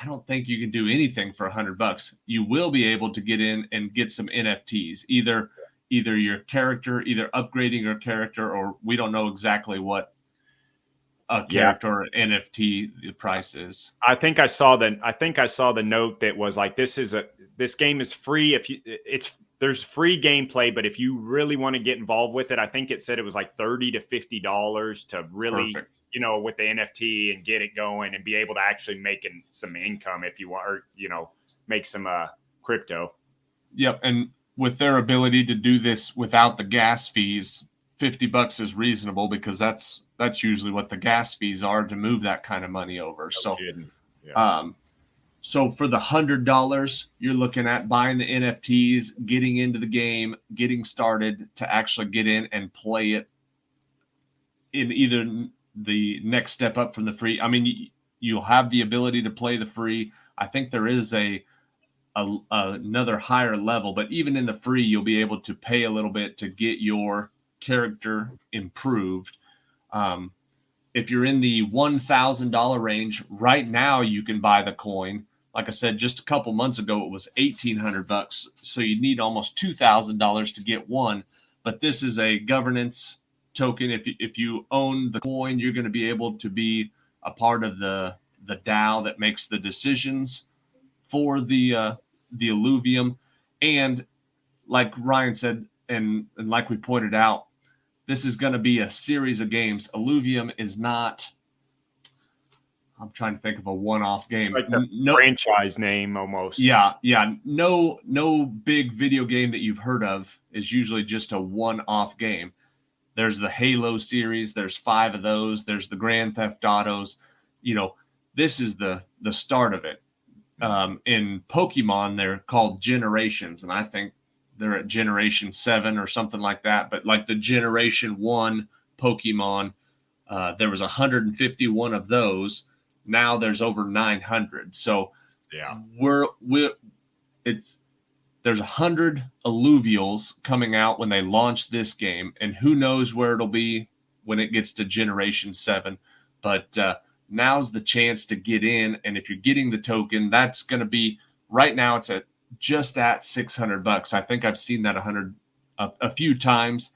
I don't think you can do anything for $100. You will be able to get in and get some NFTs, either your character, either upgrading your character, or we don't know exactly what a character or NFT the price is. I think I saw the note that was like, this game is free. There's free gameplay, but if you really want to get involved with it, I think it said it was like $30 to $50 to really, Perfect. With the NFT and get it going and be able to actually make some income if you want, or, make some crypto. Yep. And with their ability to do this without the gas fees, $50 is reasonable because that's usually what the gas fees are to move that kind of money over. So for the $100, you're looking at buying the NFTs, getting into the game, getting started to actually get in and play it in either the next step up from the free. I mean, you'll have the ability to play the free. I think there is another higher level, but even in the free, you'll be able to pay a little bit to get your character improved. If you're in the $1,000 range right now, you can buy the coin. Like I said, just a couple months ago, it was $1,800. So you need almost $2,000 to get one. But this is a governance token. If you own the coin, you're going to be able to be a part of the DAO that makes the decisions for the Illuvium. And like Ryan said, and like we pointed out, this is going to be a series of games. Illuvium is not, I'm trying to think of a one-off game. Like the franchise name almost. Yeah. No big video game that you've heard of is usually just a one-off game. There's the Halo series. There's 5 of those. There's the Grand Theft Autos. This is the start of it. In Pokemon, they're called generations, and I think they're at generation 7 or something like that. But like the generation 1 Pokemon, there was 151 of those. Now there's over 900. So there's 100 alluvials coming out when they launch this game, and who knows where it'll be when it gets to generation 7. But now's the chance to get in, and if you're getting the token, that's going to be right now. It's just at $600. I think I've seen that a few times.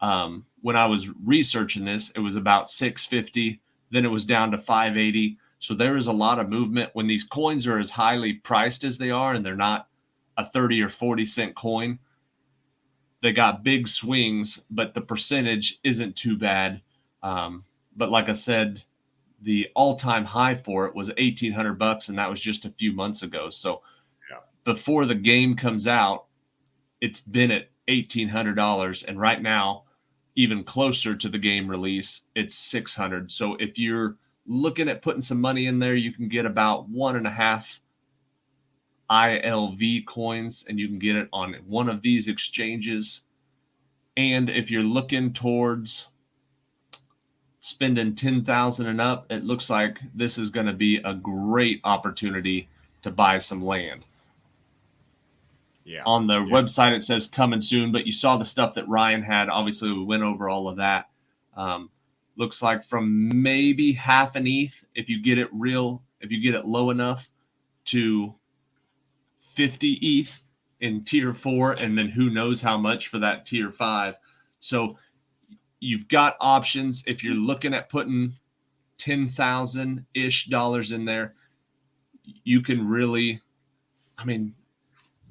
When I was researching this, it was about $650. Then it was down to $580. So there is a lot of movement when these coins are as highly priced as they are, and they're not a 30 or 40 cent coin. They got big swings, but the percentage isn't too bad. But like I said, the all-time high for it was $1,800, and that was just a few months ago. So before the game comes out, it's been at $1,800, and right now, even closer to the game release, it's $600. So if you're looking at putting some money in there, you can get about 1.5 ILV coins, and you can get it on one of these exchanges And if you're looking towards spending 10,000 and up, it looks like this is going to be a great opportunity to buy some land. Yeah. On the website, it says coming soon, but you saw the stuff that Ryan had. Obviously, we went over all of that. Looks like from maybe half an ETH, if you get it low enough, to 50 ETH in tier 4, and then who knows how much for that tier 5. So you've got options. If you're looking at putting $10,000-ish in there, you can really, I mean,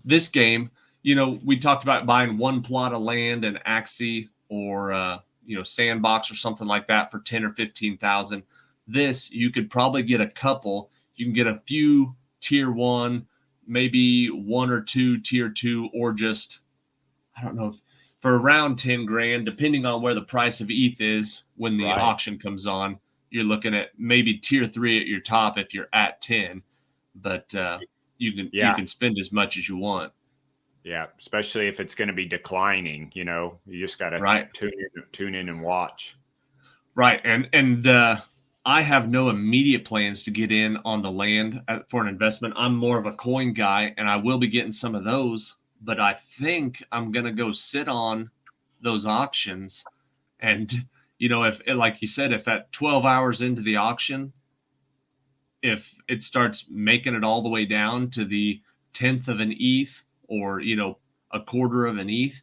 this game, we talked about buying one plot of land in Axie or, Sandbox or something like that for 10 or 15,000. This, you could probably get a couple. You can get a few tier 1, maybe 1 or 2 tier 2, or just, I don't know, for around 10 grand, depending on where the price of ETH is when the auction comes on. You're looking at maybe tier 3 at your top if you're at 10, but you can spend as much as you want. Yeah, especially if it's going to be declining. You just got to tune in and watch. Right, and I have no immediate plans to get in on the land for an investment. I'm more of a coin guy, and I will be getting some of those. But I think I'm going to go sit on those auctions. And, if, like you said, if at 12 hours into the auction, if it starts making it all the way down to the 10th of an ETH or, a quarter of an ETH,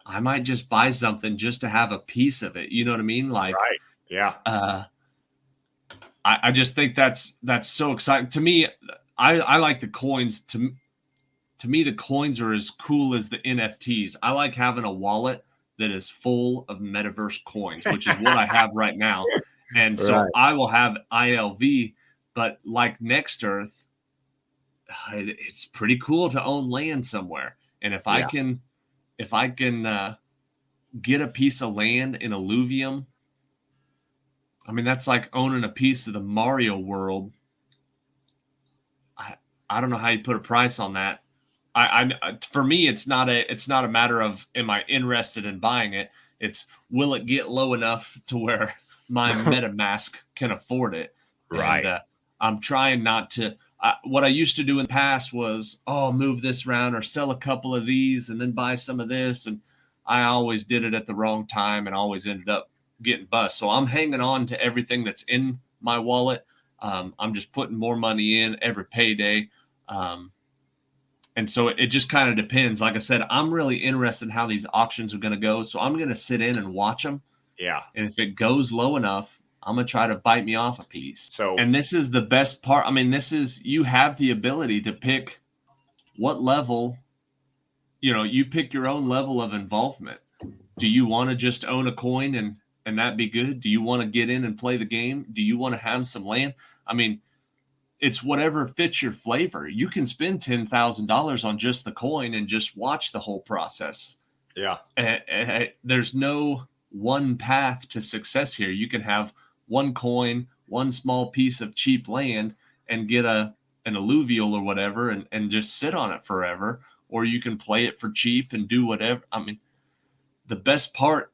I might just buy something just to have a piece of it. You know what I mean? Like, right. Yeah. I just think that's so exciting. To me, I like the coins. To me, the coins are as cool as the NFTs. I like having a wallet that is full of metaverse coins, which is what I have right now. And so I will have ILV, but like Next Earth, it's pretty cool to own land somewhere. And if I can get a piece of land in Illuvium, I mean, that's like owning a piece of the Mario world. I don't know how you put a price on that. For me, it's not a matter of am I interested in buying it. It's will it get low enough to where my MetaMask can afford it. Right. And, I'm trying not to. What I used to do in the past was, move this around or sell a couple of these and then buy some of this. And I always did it at the wrong time and always ended up getting bust. So I'm hanging on to everything that's in my wallet. I'm just putting more money in every payday. And so it just kind of depends. Like I said, I'm really interested in how these auctions are going to go. So I'm going to sit in and watch them. Yeah. And if it goes low enough, I'm going to try to bite me off a piece. So, and this is the best part. I mean, you have the ability to pick what level, you pick your own level of involvement. Do you want to just own a coin and that be good? Do you want to get in and play the game? Do you want to have some land? I mean, it's whatever fits your flavor. You can spend $10,000 on just the coin and just watch the whole process. Yeah. There's no one path to success here. You can have one coin, one small piece of cheap land, and get an alluvial or whatever and just sit on it forever. Or you can play it for cheap and do whatever. I mean, the best part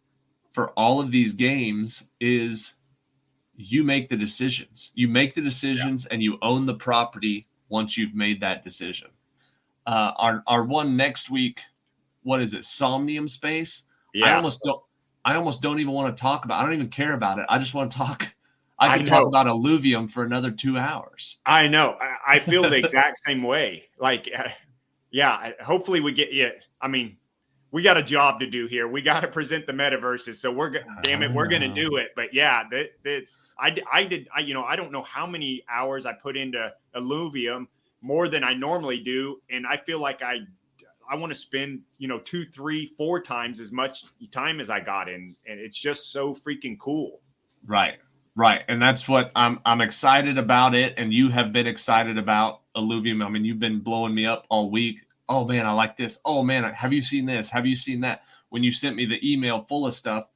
for all of these games is you make the decisions. You make the decisions and you own the property once you've made that decision. Our one next week, what is it? Somnium Space? Yeah. I almost don't even want to talk about. I don't even care about it. I just want to talk. I can talk about Illuvium for another 2 hours. I know. I feel the exact same way. Like, hopefully we get you. I mean, we got a job to do here. We got to present the metaverses. So we're going to do it. But yeah, I don't know how many hours I put into Illuvium, more than I normally do. And I feel like I want to spend, 2, 3, 4 times as much time as I got in. And it's just so freaking cool. Right. And that's what I'm excited about it. And you have been excited about Illuvium. I mean, you've been blowing me up all week. Oh man, I like this. Oh man, have you seen this? Have you seen that? When you sent me the email full of stuff,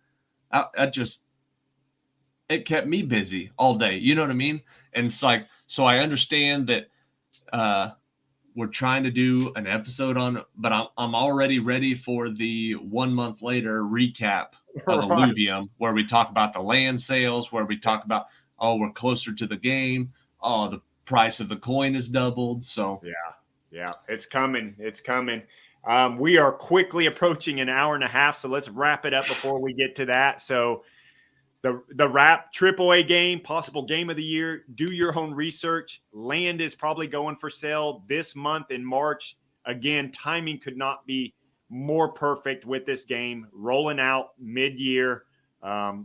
it kept me busy all day. You know what I mean? And it's like, so I understand that we're trying to do an episode on, but I'm already ready for the 1 month later recap of Right. Illuvium, where we talk about the land sales, where we talk about, oh, we're closer to the game. Oh, the price of the coin is doubled. So Yeah, it's coming. It's coming. We are quickly approaching an hour and a half, so let's wrap it up before we get to that. So the wrap, AAA game, possible game of the year. Do your own research. Land is probably going for sale this month in March. Again, timing could not be more perfect with this game. Rolling out mid-year.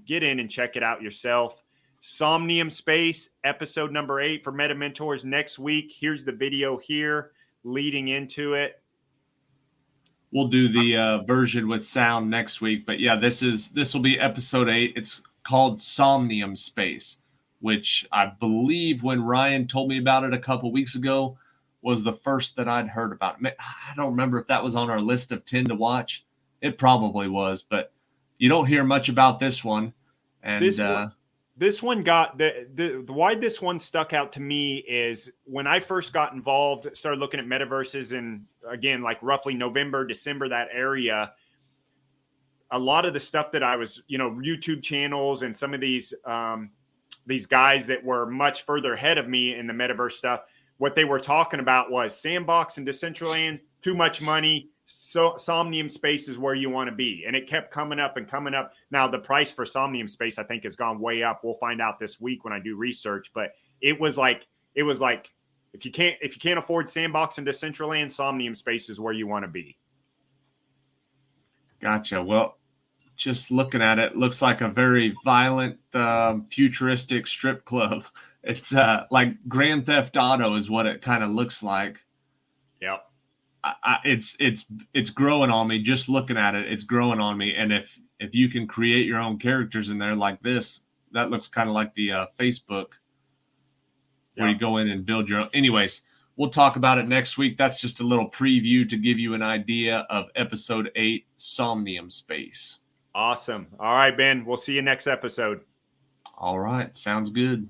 Get in and check it out yourself. Somnium Space, episode number 8 for MetaMentors next week. Here's the video here leading into it. We'll do the version with sound next week. But yeah, this will be episode 8. It's called Somnium Space, which I believe when Ryan told me about it a couple weeks ago was the first that I'd heard about. I don't remember if that was on our list of 10 to watch. It probably was, but you don't hear much about this one. And this one got the why this one stuck out to me is when I first got involved, started looking at metaverses in, again, like roughly November, December, that area. A lot of the stuff that I was, YouTube channels and some of these guys that were much further ahead of me in the metaverse stuff, what they were talking about was Sandbox and Decentraland, too much money. So Somnium Space is where you want to be. And it kept coming up and coming up. Now the price for Somnium Space, I think, has gone way up. We'll find out this week when I do research, but it was like, if you can't afford Sandbox and Decentraland, Somnium Space is where you want to be. Gotcha. Well, just looking at it, looks like a very violent, futuristic strip club. It's like Grand Theft Auto is what it kind of looks like. Yep. It's growing on me. Just looking at it, it's growing on me. And if you can create your own characters in there like this, that looks kind of like the Facebook where you go in and build your own. Anyways, we'll talk about it next week. That's just a little preview to give you an idea of episode 8, Somnium Space. Awesome. All right, Ben, we'll see you next episode. All right. Sounds good.